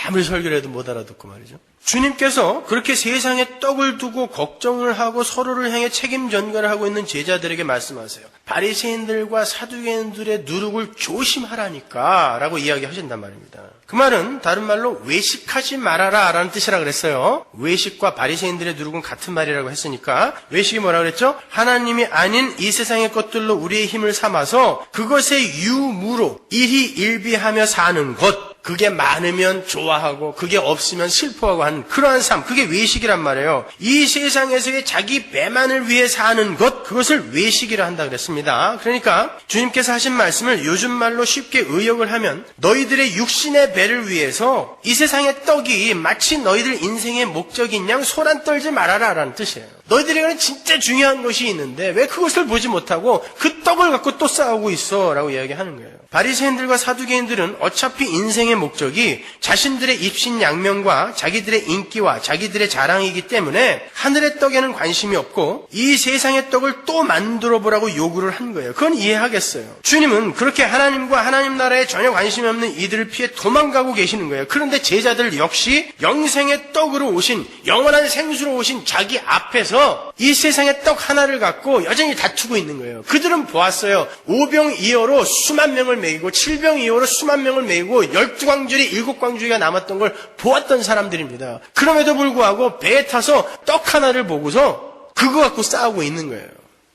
[SPEAKER 1] 아무리 설교를 해도 못 알아듣고 말이죠. 주님께서 그렇게 세상에 떡을 두고 걱정을 하고 서로를 향해 책임 전가를 하고 있는 제자들에게 말씀하세요. 바리새인들과 사두개인들의 누룩을 조심하라니까 라고 이야기하신단 말입니다. 그 말은 다른 말로 외식하지 말아라 라는 뜻이라 그랬어요. 외식과 바리새인들의 누룩은 같은 말이라고 했으니까 외식이 뭐라 그랬죠? 하나님이 아닌 이 세상의 것들로 우리의 힘을 삼아서 그것의 유무로 일희일비하며 사는 것, 그게 많으면 좋아하고 그게 없으면 슬퍼하고 하는 그러한 삶, 그게 외식이란 말이에요. 이 세상에서의 자기 배만을 위해 사는 것, 그것을 외식이라 한다 그랬습니다. 그러니까 주님께서 하신 말씀을 요즘 말로 쉽게 의역을 하면 너희들의 육신의 배를 위해서 이 세상의 떡이 마치 너희들 인생의 목적인 양 소란 떨지 말아라 라는 뜻이에요. 너희들에게는 진짜 중요한 것이 있는데 왜 그것을 보지 못하고 그 떡을 갖고 또 싸우고 있어 라고 이야기하는 거예요. 바리새인들과 사두개인들은 어차피 인생의 목적이 자신들의 입신양명과 자기들의 인기와 자기들의 자랑이기 때문에 하늘의 떡에는 관심이 없고 이 세상의 떡을 또 만들어 보라고 요구를 한 거예요. 그건 이해하겠어요. 주님은 그렇게 하나님과 하나님 나라에 전혀 관심이 없는 이들을 피해 도망가고 계시는 거예요. 그런데 제자들 역시 영생의 떡으로 오신, 영원한 생수로 오신 자기 앞에서 이 세상의 떡 하나를 갖고 여전히 다투고 있는 거예요. 그들은 보았어요. 5병2어로 수만 명을 먹이고 7병2어로 수만 명을 먹이고 12광주리 7광주리가 남았던 걸 보았던 사람들입니다. 그럼에도 불구하고 배에 타서 떡 하나를 보고서 그거 갖고 싸우고 있는 거예요.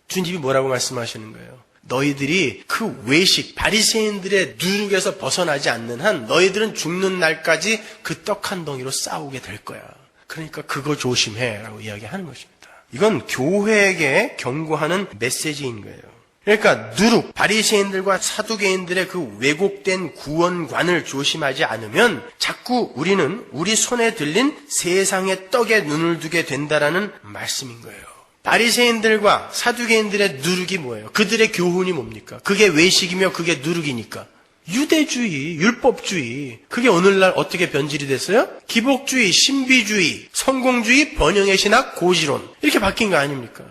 [SPEAKER 1] 주님이 뭐라고 말씀하시는 거예요? 너희들이 그 외식, 바리새인들의 누룩에서 벗어나지 않는 한 너희들은 죽는 날까지 그 떡 한 덩이로 싸우게 될 거야. 그러니까 그거 조심해 라고 이야기하는 것입니다. 이건 교회에게 경고하는 메시지인 거예요. 그러니까 누룩, 바리새인들과 사두개인들의 그 왜곡된 구원관을 조심하지 않으면 자꾸 우리는 우리 손에 들린 세상의 떡에 눈을 두게 된다라는 말씀인 거예요. 바리새인들과 사두개인들의 누룩이 뭐예요? 그들의 교훈이 뭡니까? 그게 외식이며 그게 누룩이니까. 유대주의, 율법주의, 그게 오늘날 어떻게 변질이 됐어요? 기복주의, 신비주의, 성공주의, 번영의 신학, 고지론 이렇게 바뀐 거 아닙니까?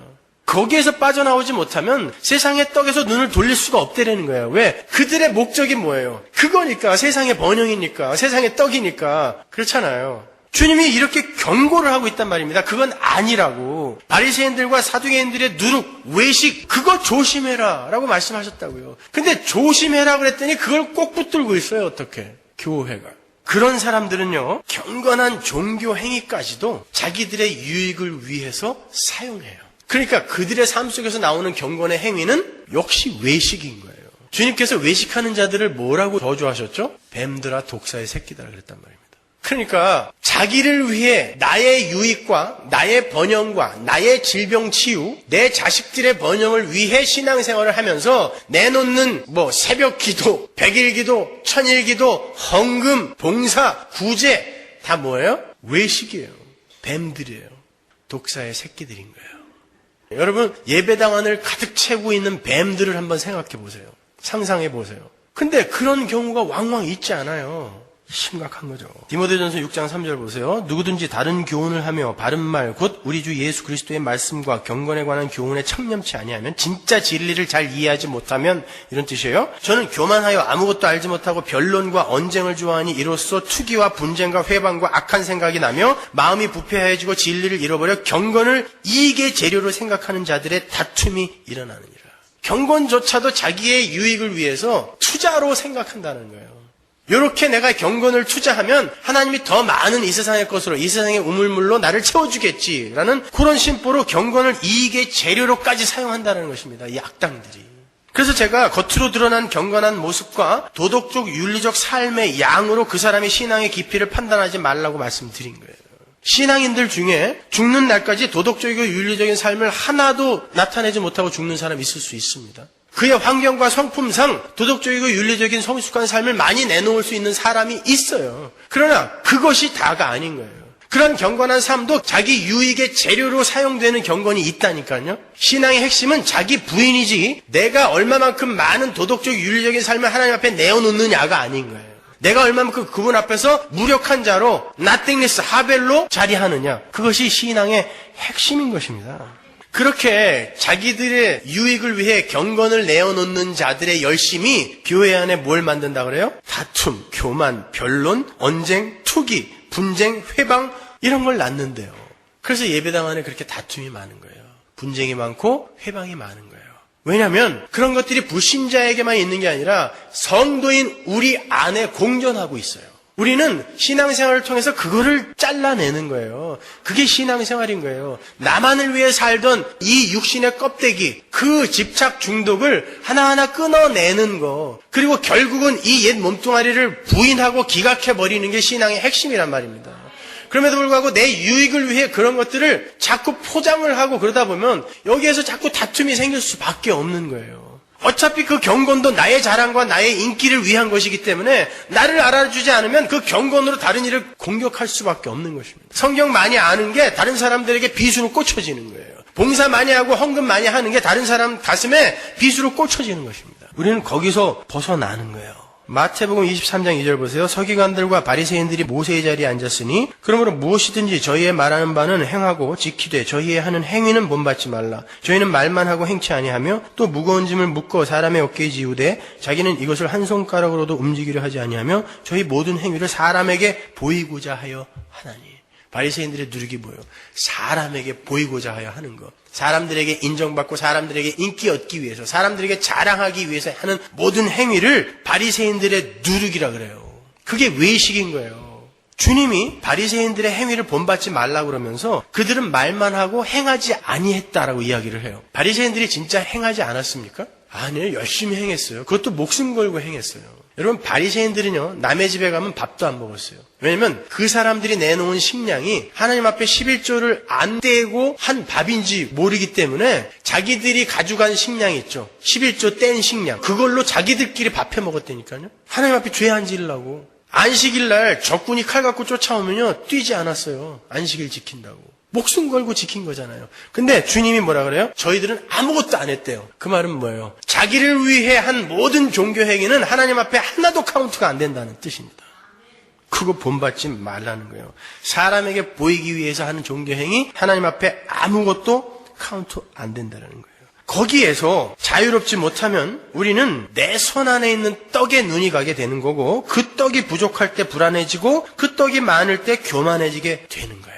[SPEAKER 1] 거기에서 빠져나오지 못하면 세상의 떡에서 눈을 돌릴 수가 없다라는 거예요. 왜? 그들의 목적이 뭐예요? 그거니까, 세상의 번영이니까, 세상의 떡이니까. 그렇잖아요. 주님이 이렇게 경고를 하고 있단 말입니다. 그건 아니라고. 바리새인들과 사두개인들의 누룩, 외식, 그거 조심해라 라고 말씀하셨다고요. 근데 조심해라 그랬더니 그걸 꼭 붙들고 있어요. 어떻게? 교회가. 그런 사람들은요, 경건한 종교 행위까지도 자기들의 유익을 위해서 사용해요. 그러니까 그들의 삶 속에서 나오는 경건의 행위는 역시 외식인 거예요. 주님께서 외식하는 자들을 뭐라고 저주하셨죠? 뱀들아 독사의 새끼들아 그랬단 말입니다. 그러니까 자기를 위해 나의 유익과 나의 번영과 나의 질병 치유, 내 자식들의 번영을 위해 신앙생활을 하면서 내놓는 새벽 기도, 백일 기도, 천일 기도, 헌금, 봉사, 구제 다 뭐예요? 외식이에요. 뱀들이에요. 독사의 새끼들인 거예요. 여러분, 예배당 안을 가득 채우고 있는 뱀들을 한번 생각해 보세요. 상상해 보세요. 근데 그런 경우가 왕왕 있지 않아요. 심각한 거죠. 디모데전서 6장 3절 보세요. 누구든지 다른 교훈을 하며 바른 말, 곧 우리 주 예수 그리스도의 말씀과 경건에 관한 교훈에 청렴치 아니하면, 진짜 진리를 잘 이해하지 못하면, 이런 뜻이에요. 저는 교만하여 아무것도 알지 못하고 변론과 언쟁을 좋아하니 이로써 투기와 분쟁과 회방과 악한 생각이 나며 마음이 부패해지고 진리를 잃어버려 경건을 이익의 재료로 생각하는 자들의 다툼이 일어나느니라. 경건조차도 자기의 유익을 위해서 투자로 생각한다는 거예요. 이렇게 내가 경건을 투자하면 하나님이 더 많은 이 세상의 것으로, 이 세상의 우물물로 나를 채워주겠지라는 그런 심보로 경건을 이익의 재료로까지 사용한다는 것입니다. 이 악당들이. 그래서 제가 겉으로 드러난 경건한 모습과 도덕적 윤리적 삶의 양으로 그 사람의 신앙의 깊이를 판단하지 말라고 말씀드린 거예요. 신앙인들 중에 죽는 날까지 도덕적이고 윤리적인 삶을 하나도 나타내지 못하고 죽는 사람이 있을 수 있습니다. 그의 환경과 성품상 도덕적이고 윤리적인 성숙한 삶을 많이 내놓을 수 있는 사람이 있어요. 그러나 그것이 다가 아닌 거예요. 그런 경건한 삶도 자기 유익의 재료로 사용되는 경건이 있다니까요. 신앙의 핵심은 자기 부인이지 내가 얼마만큼 많은 도덕적 윤리적인 삶을 하나님 앞에 내어놓느냐가 아닌 거예요. 내가 얼마만큼 그분 앞에서 무력한 자로 nothingness, 하벨로 자리하느냐. 그것이 신앙의 핵심인 것입니다. 그렇게 자기들의 유익을 위해 경건을 내어놓는 자들의 열심이 교회 안에 뭘 만든다 그래요? 다툼, 교만, 변론, 언쟁, 투기, 분쟁, 회방 이런 걸 낳는데요. 그래서 예배당 안에 그렇게 다툼이 많은 거예요. 분쟁이 많고 회방이 많은 거예요. 왜냐하면 그런 것들이 불신자에게만 있는 게 아니라 성도인 우리 안에 공존하고 있어요. 우리는 신앙생활을 통해서 그거를 잘라내는 거예요. 그게 신앙생활인 거예요. 나만을 위해 살던 이 육신의 껍데기, 그 집착 중독을 하나하나 끊어내는 거. 그리고 결국은 이 옛 몸뚱아리를 부인하고 기각해버리는 게 신앙의 핵심이란 말입니다. 그럼에도 불구하고 내 유익을 위해 그런 것들을 자꾸 포장을 하고 그러다 보면 여기에서 자꾸 다툼이 생길 수밖에 없는 거예요. 어차피 그 경건도 나의 자랑과 나의 인기를 위한 것이기 때문에 나를 알아주지 않으면 그 경건으로 다른 일을 공격할 수밖에 없는 것입니다. 성경 많이 아는 게 다른 사람들에게 비수로 꽂혀지는 거예요. 봉사 많이 하고 헌금 많이 하는 게 다른 사람 가슴에 비수로 꽂혀지는 것입니다. 우리는 거기서 벗어나는 거예요. 마태복음 23장 2절 보세요. 서기관들과 바리새인들이 모세의 자리에 앉았으니 그러므로 무엇이든지 저희의 말하는 바는 행하고 지키되 저희의 하는 행위는 본받지 말라. 저희는 말만 하고 행치 아니하며 또 무거운 짐을 묶어 사람의 어깨에 지우되 자기는 이것을 한 손가락으로도 움직이려 하지 아니하며 저희 모든 행위를 사람에게 보이고자 하여 하나니. 바리새인들의 누룩이 뭐예요? 사람에게 보이고자 하여 하는 것. 사람들에게 인정받고 사람들에게 인기 얻기 위해서, 사람들에게 자랑하기 위해서 하는 모든 행위를 바리새인들의 누룩이라 그래요. 그게 외식인 거예요. 주님이 바리새인들의 행위를 본받지 말라고 그러면서 그들은 말만 하고 행하지 아니했다라고 이야기를 해요. 바리새인들이 진짜 행하지 않았습니까? 아니에요. 열심히 행했어요. 그것도 목숨 걸고 행했어요. 여러분, 바리새인들은요, 남의 집에 가면 밥도 안 먹었어요. 왜냐면 그 사람들이 내놓은 식량이 하나님 앞에 11조를 안 떼고 한 밥인지 모르기 때문에 자기들이 가져간 식량이 있죠. 11조 뗀 식량. 그걸로 자기들끼리 밥해 먹었다니까요. 하나님 앞에 죄 안 지으려고. 안식일날 적군이 칼 갖고 쫓아오면요, 뛰지 않았어요. 안식일 지킨다고. 목숨 걸고 지킨 거잖아요. 근데 주님이 뭐라 그래요? 저희들은 아무것도 안 했대요. 그 말은 뭐예요? 자기를 위해 한 모든 종교 행위는 하나님 앞에 하나도 카운트가 안 된다는 뜻입니다. 그거 본받지 말라는 거예요. 사람에게 보이기 위해서 하는 종교 행위, 하나님 앞에 아무것도 카운트 안 된다는 거예요. 거기에서 자유롭지 못하면 우리는 내 손 안에 있는 떡에 눈이 가게 되는 거고, 그 떡이 부족할 때 불안해지고 그 떡이 많을 때 교만해지게 되는 거예요.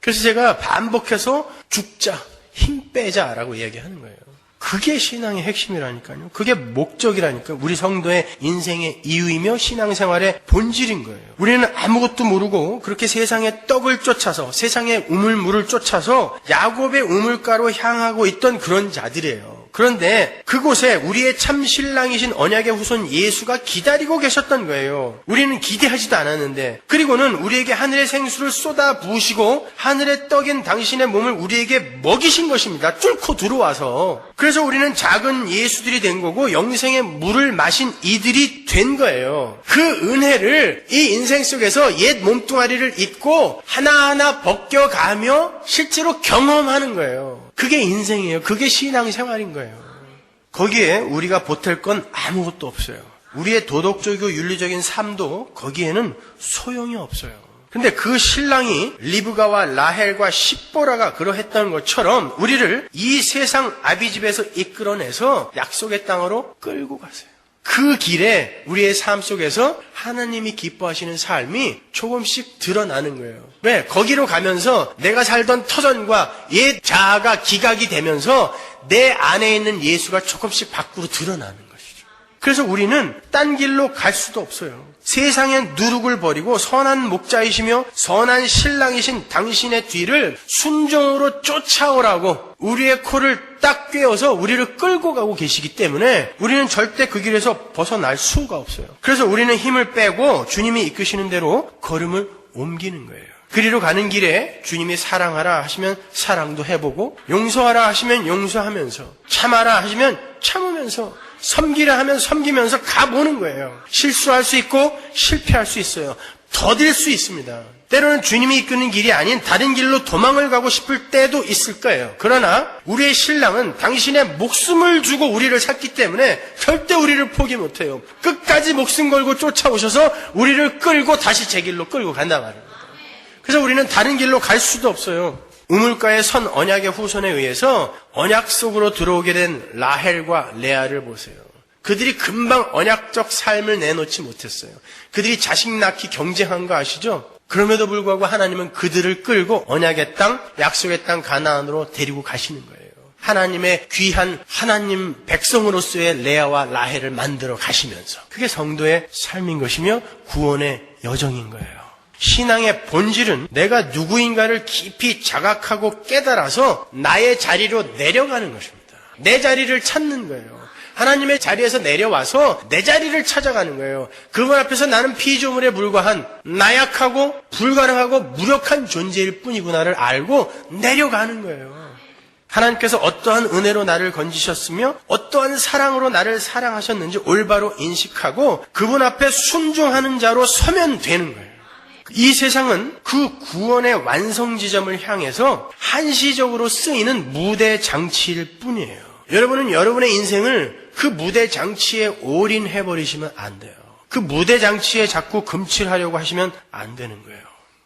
[SPEAKER 1] 그래서 제가 반복해서 죽자, 힘 빼자라고 이야기하는 거예요. 그게 신앙의 핵심이라니까요. 그게 목적이라니까요. 우리 성도의 인생의 이유이며 신앙생활의 본질인 거예요. 우리는 아무것도 모르고 그렇게 세상의 떡을 쫓아서, 세상의 우물물을 쫓아서 야곱의 우물가로 향하고 있던 그런 자들이에요. 그런데 그곳에 우리의 참 신랑이신 언약의 후손 예수가 기다리고 계셨던 거예요. 우리는 기대하지도 않았는데, 그리고는 우리에게 하늘의 생수를 쏟아 부으시고 하늘의 떡인 당신의 몸을 우리에게 먹이신 것입니다. 뚫고 들어와서. 그래서 우리는 작은 예수들이 된 거고 영생의 물을 마신 이들이 된 거예요. 그 은혜를 이 인생 속에서 옛 몸뚱아리를 입고 하나하나 벗겨가며 실제로 경험하는 거예요. 그게 인생이에요. 그게 신앙생활인 거예요. 거기에 우리가 보탤 건 아무것도 없어요. 우리의 도덕적이고 윤리적인 삶도 거기에는 소용이 없어요. 근데 그 신랑이 리브가와 라헬과 십보라가 그러했던 것처럼 우리를 이 세상 아비집에서 이끌어내서 약속의 땅으로 끌고 가세요. 그 길에 우리의 삶 속에서 하나님이 기뻐하시는 삶이 조금씩 드러나는 거예요. 왜? 거기로 가면서 내가 살던 터전과 옛 자아가 기각이 되면서 내 안에 있는 예수가 조금씩 밖으로 드러나는 것이죠. 그래서 우리는 딴 길로 갈 수도 없어요. 세상의 누룩을 버리고 선한 목자이시며 선한 신랑이신 당신의 뒤를 순종으로 쫓아오라고 우리의 코를 딱 꿰어서 우리를 끌고 가고 계시기 때문에 우리는 절대 그 길에서 벗어날 수가 없어요. 그래서 우리는 힘을 빼고 주님이 이끄시는 대로 걸음을 옮기는 거예요. 그리로 가는 길에 주님이 사랑하라 하시면 사랑도 해보고, 용서하라 하시면 용서하면서, 참아라 하시면 참으면서, 섬기라 하면 섬기면서 가보는 거예요. 실수할 수 있고 실패할 수 있어요. 더딜 수 있습니다. 때로는 주님이 이끄는 길이 아닌 다른 길로 도망을 가고 싶을 때도 있을 거예요. 그러나 우리의 신랑은 당신의 목숨을 주고 우리를 찾기 때문에 절대 우리를 포기 못해요. 끝까지 목숨 걸고 쫓아오셔서 우리를 끌고 다시 제 길로 끌고 간단 말입니다. 그래서 우리는 다른 길로 갈 수도 없어요. 우물가의 선 언약의 후손에 의해서 언약 속으로 들어오게 된 라헬과 레아를 보세요. 그들이 금방 언약적 삶을 내놓지 못했어요. 그들이 자식 낳기 경쟁한 거 아시죠? 그럼에도 불구하고 하나님은 그들을 끌고 언약의 땅, 약속의 땅 가나안으로 데리고 가시는 거예요. 하나님의 귀한 하나님 백성으로서의 레아와 라헬을 만들어 가시면서 그게 성도의 삶인 것이며 구원의 여정인 거예요. 신앙의 본질은 내가 누구인가를 깊이 자각하고 깨달아서 나의 자리로 내려가는 것입니다. 내 자리를 찾는 거예요. 하나님의 자리에서 내려와서 내 자리를 찾아가는 거예요. 그분 앞에서 나는 피조물에 불과한 나약하고 불가능하고 무력한 존재일 뿐이구나를 알고 내려가는 거예요. 하나님께서 어떠한 은혜로 나를 건지셨으며 어떠한 사랑으로 나를 사랑하셨는지 올바로 인식하고 그분 앞에 순종하는 자로 서면 되는 거예요. 이 세상은 그 구원의 완성 지점을 향해서 한시적으로 쓰이는 무대 장치일 뿐이에요. 여러분은 여러분의 인생을 그 무대 장치에 올인해버리시면 안 돼요. 그 무대 장치에 자꾸 금칠하려고 하시면 안 되는 거예요.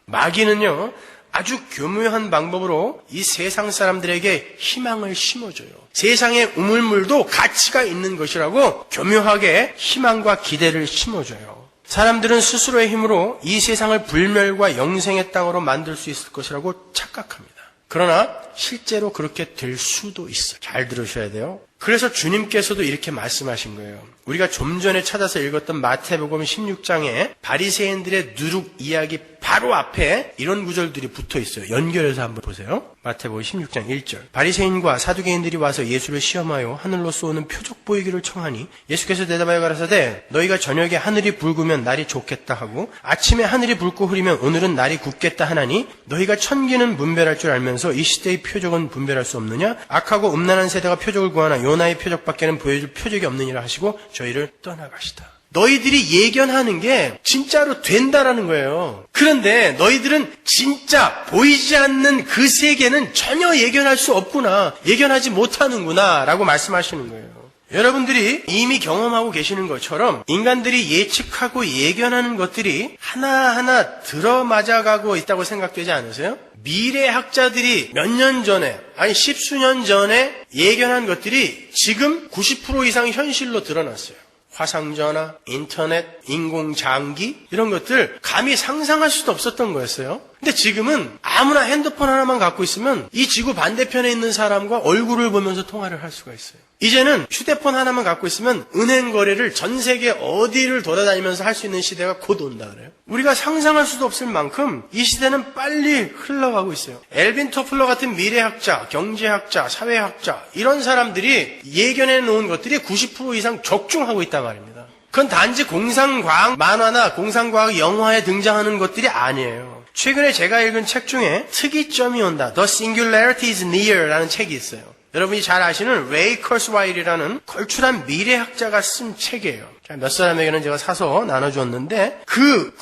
[SPEAKER 1] 마귀는요, 아주 교묘한 방법으로 이 세상 사람들에게 희망을 심어줘요. 세상의 우물물도 가치가 있는 것이라고 교묘하게 희망과 기대를 심어줘요. 사람들은 스스로의 힘으로 이 세상을 불멸과 영생의 땅으로 만들 수 있을 것이라고 착각합니다. 그러나 실제로 그렇게 될 수도 있어요. 잘 들으셔야 돼요. 그래서 주님께서도 이렇게 말씀하신 거예요. 우리가 좀 전에 찾아서 읽었던 마태복음 16장에 바리새인들의 누룩 이야기 바로 앞에 이런 구절들이 붙어 있어요. 연결해서 한번 보세요. 마태복음 16장 1절. 바리새인과 사두개인들이 와서 예수를 시험하여 하늘로 쏘는 표적 보이기를 청하니 예수께서 대답하여 가라사대 너희가 저녁에 하늘이 붉으면 날이 좋겠다 하고 아침에 하늘이 붉고 흐리면 오늘은 날이 굳겠다 하나니 너희가 천기는 분별할 줄 알면서 이 시대의 표적은 분별할 수 없느냐? 악하고 음란한 세대가 표적을 구하나 요나의 표적밖에는 보여줄 표적이 없느니라 하시고 저희를 떠나가시다. 너희들이 예견하는 게 진짜로 된다라는 거예요. 그런데 너희들은 진짜 보이지 않는 그 세계는 전혀 예견할 수 없구나. 예견하지 못하는구나 라고 말씀하시는 거예요. 여러분들이 이미 경험하고 계시는 것처럼 인간들이 예측하고 예견하는 것들이 하나하나 들어맞아가고 있다고 생각되지 않으세요? 미래학자들이 몇 년 전에, 아니 십수년 전에 예견한 것들이 지금 90% 이상 현실로 드러났어요. 화상전화, 인터넷, 인공장기 이런 것들 감히 상상할 수도 없었던 거였어요. 근데 지금은 아무나 핸드폰 하나만 갖고 있으면 이 지구 반대편에 있는 사람과 얼굴을 보면서 통화를 할 수가 있어요. 이제는 휴대폰 하나만 갖고 있으면 은행 거래를 전 세계 어디를 돌아다니면서 할 수 있는 시대가 곧 온다 그래요. 우리가 상상할 수도 없을 만큼 이 시대는 빨리 흘러가고 있어요. 엘빈 토플러 같은 미래학자, 경제학자, 사회학자 이런 사람들이 예견해 놓은 것들이 90% 이상 적중하고 있단 말입니다. 그건 단지 공상과학 만화나 공상과학 영화에 등장하는 것들이 아니에요. 최근에 제가 읽은 책 중에 특이점이 온다. The Singularity is Near 라는 책이 있어요. 여러분이 잘 아시는 레이 커스와일이라는 걸출한 미래학자가 쓴 책이에요. 몇 사람에게는 제가 사서 나눠주었는데 그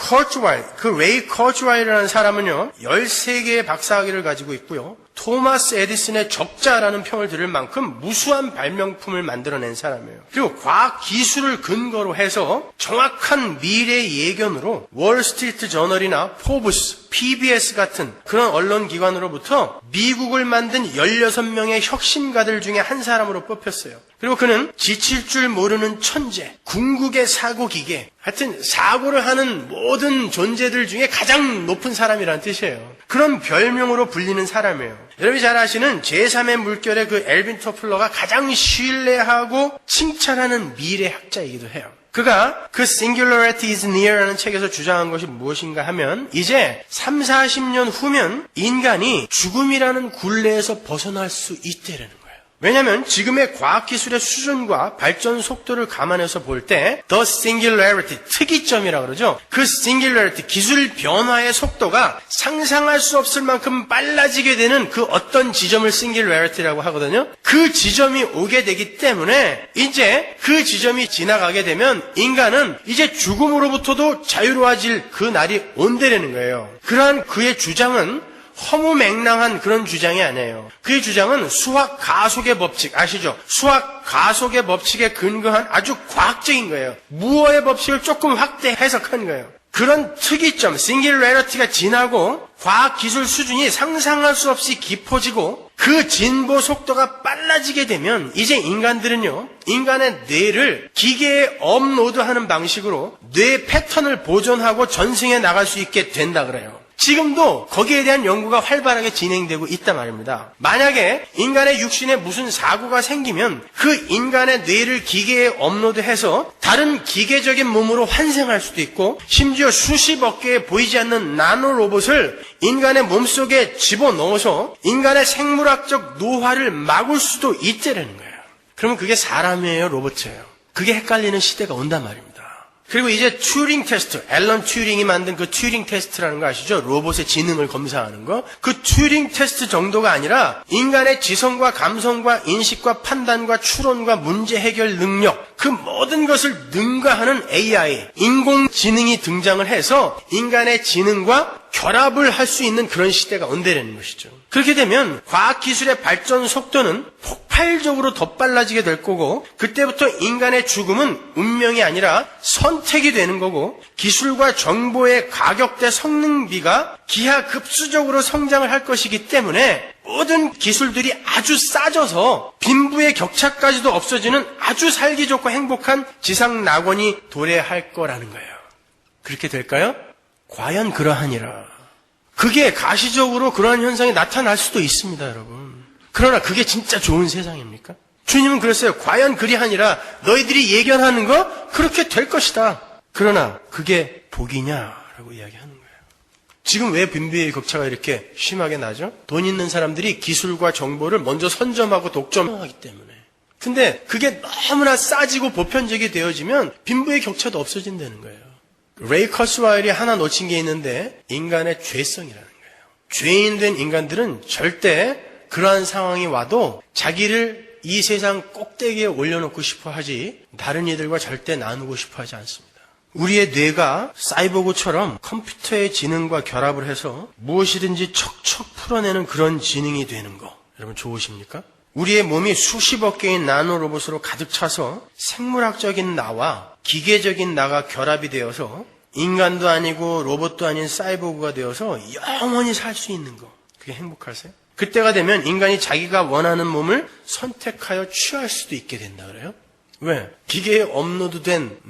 [SPEAKER 1] 레이 커스와일이라는 사람은요 13개의 박사학위를 가지고 있고요. 토마스 에디슨의 적자라는 평을 들을 만큼 무수한 발명품을 만들어낸 사람이에요. 그리고 과학 기술을 근거로 해서 정확한 미래 예견으로 월스트리트 저널이나 포브스, PBS 같은 그런 언론기관으로부터 미국을 만든 16명의 혁신가들 중에 한 사람으로 뽑혔어요. 그리고 그는 지칠 줄 모르는 천재, 궁극의 사고기계, 하여튼 사고를 하는 모든 존재들 중에 가장 높은 사람이라는 뜻이에요. 그런 별명으로 불리는 사람이에요. 여러분이 잘 아시는 제3의 물결의 그 엘빈 토플러가 가장 신뢰하고 칭찬하는 미래학자이기도 해요. 그가 그 Singularity is Near라는 책에서 주장한 것이 무엇인가 하면 이제 30, 40년 후면 인간이 죽음이라는 굴레에서 벗어날 수 있다라는 거예요. 왜냐하면 지금의 과학기술의 수준과 발전 속도를 감안해서 볼 때 the singularity, 특이점이라고 그러죠. 그 singularity, 기술 변화의 속도가 상상할 수 없을 만큼 빨라지게 되는 그 어떤 지점을 singularity라고 하거든요. 그 지점이 오게 되기 때문에 이제 그 지점이 지나가게 되면 인간은 이제 죽음으로부터도 자유로워질 그 날이 온다라는 거예요. 그러한 그의 주장은 허무맹랑한 그런 주장이 아니에요. 그의 주장은 수학 가속의 법칙 아시죠? 수학 가속의 법칙에 근거한 아주 과학적인 거예요. 무어의 법칙을 조금 확대 해석한 거예요. 그런 특이점, 싱귤레러티가 지나고 과학기술 수준이 상상할 수 없이 깊어지고 그 진보 속도가 빨라지게 되면 이제 인간들은요, 인간의 뇌를 기계에 업로드하는 방식으로 뇌 패턴을 보존하고 전승해 나갈 수 있게 된다 그래요. 지금도 거기에 대한 연구가 활발하게 진행되고 있단 말입니다. 만약에 인간의 육신에 무슨 사고가 생기면 그 인간의 뇌를 기계에 업로드해서 다른 기계적인 몸으로 환생할 수도 있고 심지어 수십억 개의 보이지 않는 나노 로봇을 인간의 몸속에 집어넣어서 인간의 생물학적 노화를 막을 수도 있다는 거예요. 그러면 그게 사람이에요, 로봇이에요? 그게 헷갈리는 시대가 온단 말입니다. 그리고 이제 튜링 테스트, 앨런 튜링이 만든 그 튜링 테스트라는 거 아시죠? 로봇의 지능을 검사하는 거. 그 튜링 테스트 정도가 아니라 인간의 지성과 감성과 인식과 판단과 추론과 문제 해결 능력, 그 모든 것을 능가하는 AI, 인공지능이 등장을 해서 인간의 지능과 결합을 할 수 있는 그런 시대가 온다는 것이죠. 그렇게 되면 과학기술의 발전 속도는 폭발적으로 더 빨라지게 될 거고 그때부터 인간의 죽음은 운명이 아니라 선택이 되는 거고 기술과 정보의 가격대 성능비가 기하급수적으로 성장을 할 것이기 때문에 모든 기술들이 아주 싸져서 빈부의 격차까지도 없어지는 아주 살기 좋고 행복한 지상 낙원이 도래할 거라는 거예요. 그렇게 될까요? 과연 그러하니라. 그게 가시적으로 그러한 현상이 나타날 수도 있습니다, 여러분. 그러나 그게 진짜 좋은 세상입니까? 주님은 그랬어요. 과연 그리하니라. 너희들이 예견하는 거 그렇게 될 것이다. 그러나 그게 복이냐라고 이야기하는 거예요. 지금 왜 빈부의 격차가 이렇게 심하게 나죠? 돈 있는 사람들이 기술과 정보를 먼저 선점하고 독점하기 때문에. 근데 그게 너무나 싸지고 보편적이 되어지면 빈부의 격차도 없어진다는 거예요. 레이 커스와일이 하나 놓친 게 있는데 인간의 죄성이라는 거예요. 죄인 된 인간들은 절대 그러한 상황이 와도 자기를 이 세상 꼭대기에 올려놓고 싶어 하지 다른 이들과 절대 나누고 싶어 하지 않습니다. 우리의 뇌가 사이보그처럼 컴퓨터의 지능과 결합을 해서 무엇이든지 척척 풀어내는 그런 지능이 되는 거 여러분 좋으십니까? 우리의 몸이 수십억 개의 나노 로봇으로 가득 차서 생물학적인 나와 기계적인 나가 결합이 되어서 인간도 아니고 로봇도 아닌 사이보그가 되어서 영원히 살 수 있는 거. 그게 행복하세요? 그때가 되면 인간이 자기가 원하는 몸을 선택하여 취할 수도 있게 된다 그래요. 왜? 기계에 업로드된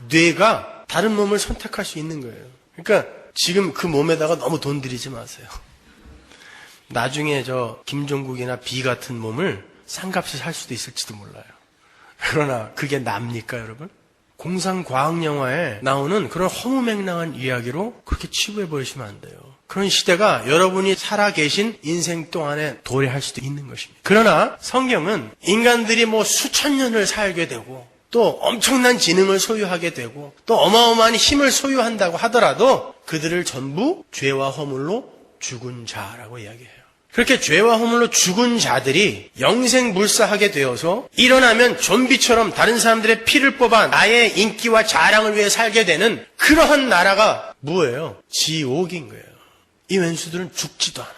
[SPEAKER 1] 뇌가 다른 몸을 선택할 수 있는 거예요. 그러니까 지금 그 몸에다가 너무 돈 들이지 마세요. 나중에 저 김종국이나 비 같은 몸을 싼값에 살 수도 있을지도 몰라요. 그러나 그게 납니까 여러분? 공상과학영화에 나오는 그런 허무맹랑한 이야기로 그렇게 치부해버리시면 안 돼요. 그런 시대가 여러분이 살아계신 인생 동안에 도래할 수도 있는 것입니다. 그러나 성경은 인간들이 수천 년을 살게 되고 또 엄청난 지능을 소유하게 되고 또 어마어마한 힘을 소유한다고 하더라도 그들을 전부 죄와 허물로 죽은 자라고 이야기해요. 그렇게 죄와 허물로 죽은 자들이 영생불사하게 되어서 일어나면 좀비처럼 다른 사람들의 피를 뽑아 나의 인기와 자랑을 위해 살게 되는 그러한 나라가 뭐예요? 지옥인 거예요. 이 왼수들은 죽지도 않아.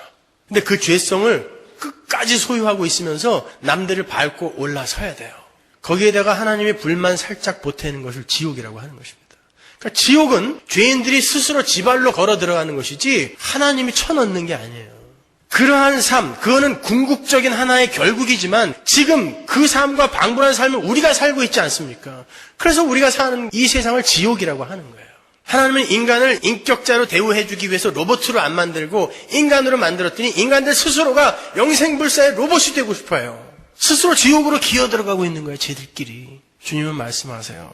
[SPEAKER 1] 근데 그 죄성을 끝까지 소유하고 있으면서 남들을 밟고 올라서야 돼요. 거기에다가 하나님의 불만 살짝 보태는 것을 지옥이라고 하는 것입니다. 그러니까 지옥은 죄인들이 스스로 지발로 걸어 들어가는 것이지 하나님이 쳐넣는 게 아니에요. 그러한 삶, 그거는 궁극적인 하나의 결국이지만 지금 그 삶과 방불한 삶을 우리가 살고 있지 않습니까? 그래서 우리가 사는 이 세상을 지옥이라고 하는 거예요. 하나님은 인간을 인격자로 대우해주기 위해서 로봇으로 안 만들고 인간으로 만들었더니 인간들 스스로가 영생불사의 로봇이 되고 싶어요. 스스로 지옥으로 기어들어가고 있는 거예요, 쟤들끼리. 주님은 말씀하세요.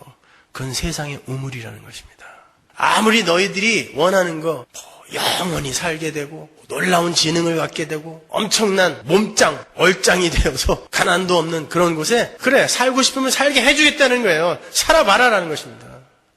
[SPEAKER 1] 그건 세상의 우물이라는 것입니다. 아무리 너희들이 원하는 거 영원히 살게 되고 놀라운 지능을 갖게 되고 엄청난 몸짱, 얼짱이 되어서 가난도 없는 그런 곳에 그래 살고 싶으면 살게 해주겠다는 거예요. 살아봐라라는 것입니다.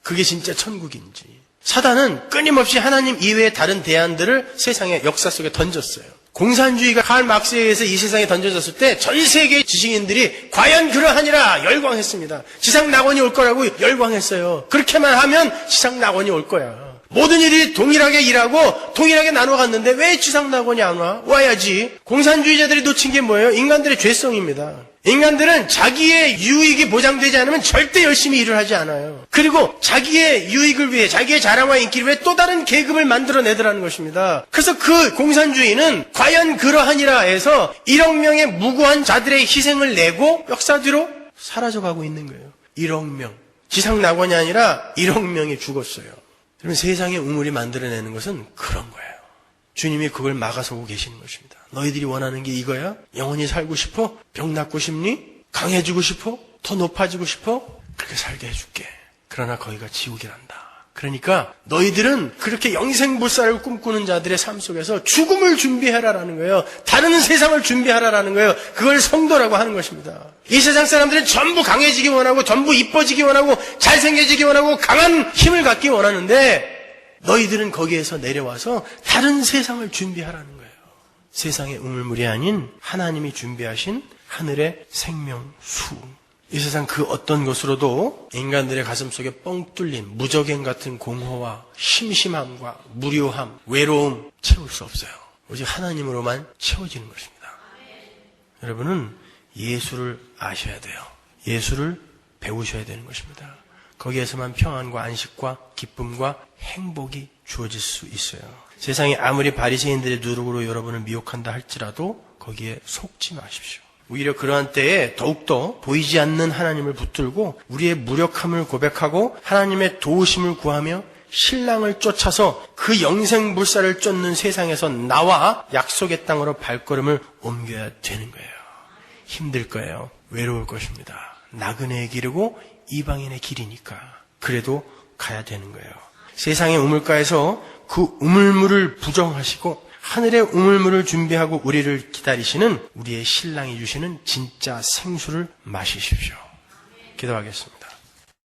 [SPEAKER 1] 그게 진짜 천국인지. 사단은 끊임없이 하나님 이외의 다른 대안들을 세상의 역사 속에 던졌어요. 공산주의가 칼 막스에 의해서 이 세상에 던져졌을 때 전 세계의 지식인들이 과연 그러하니라 열광했습니다. 지상낙원이 올 거라고 열광했어요. 그렇게만 하면 지상낙원이 올 거야. 모든 일이 동일하게 일하고 동일하게 나눠갔는데 왜 지상낙원이 안 와? 와야지. 공산주의자들이 놓친 게 뭐예요? 인간들의 죄성입니다. 인간들은 자기의 유익이 보장되지 않으면 절대 열심히 일을 하지 않아요. 그리고 자기의 유익을 위해, 자기의 자랑과 인기를 위해 또 다른 계급을 만들어내더라는 것입니다. 그래서 그 공산주의는 과연 그러하니라 해서 1억 명의 무고한 자들의 희생을 내고 역사 뒤로 사라져가고 있는 거예요. 1억 명. 지상낙원이 아니라 1억 명이 죽었어요. 여러분, 세상의 우물이 만들어내는 것은 그런 거예요. 주님이 그걸 막아서고 계시는 것입니다. 너희들이 원하는 게 이거야? 영원히 살고 싶어? 병 낫고 싶니? 강해지고 싶어? 더 높아지고 싶어? 그렇게 살게 해줄게. 그러나 거기가 지옥이란다. 그러니까 너희들은 그렇게 영생불사를 꿈꾸는 자들의 삶 속에서 죽음을 준비하라라는 거예요. 다른 세상을 준비하라라는 거예요. 그걸 성도라고 하는 것입니다. 이 세상 사람들은 전부 강해지기 원하고 전부 이뻐지기 원하고 잘생겨지기 원하고 강한 힘을 갖기 원하는데 너희들은 거기에서 내려와서 다른 세상을 준비하라는 거예요. 세상의 우물물이 아닌 하나님이 준비하신 하늘의 생명수. 이 세상 그 어떤 것으로도 인간들의 가슴 속에 뻥 뚫린 무적행 같은 공허와 심심함과 무료함, 외로움 채울 수 없어요. 오직 하나님으로만 채워지는 것입니다. 여러분은 예수를 아셔야 돼요. 예수를 배우셔야 되는 것입니다. 거기에서만 평안과 안식과 기쁨과 행복이 주어질 수 있어요. 세상이 아무리 바리새인들의 누룩으로 여러분을 미혹한다 할지라도 거기에 속지 마십시오. 오히려 그러한 때에 더욱더 보이지 않는 하나님을 붙들고 우리의 무력함을 고백하고 하나님의 도우심을 구하며 신랑을 쫓아서 그 영생불사를 쫓는 세상에서 나와 약속의 땅으로 발걸음을 옮겨야 되는 거예요. 힘들 거예요. 외로울 것입니다. 나그네의 길이고 이방인의 길이니까. 그래도 가야 되는 거예요. 세상의 우물가에서 그 우물물을 부정하시고 하늘의 우물물을 준비하고 우리를 기다리시는 우리의 신랑이 주시는 진짜 생수를 마시십시오. 기도하겠습니다.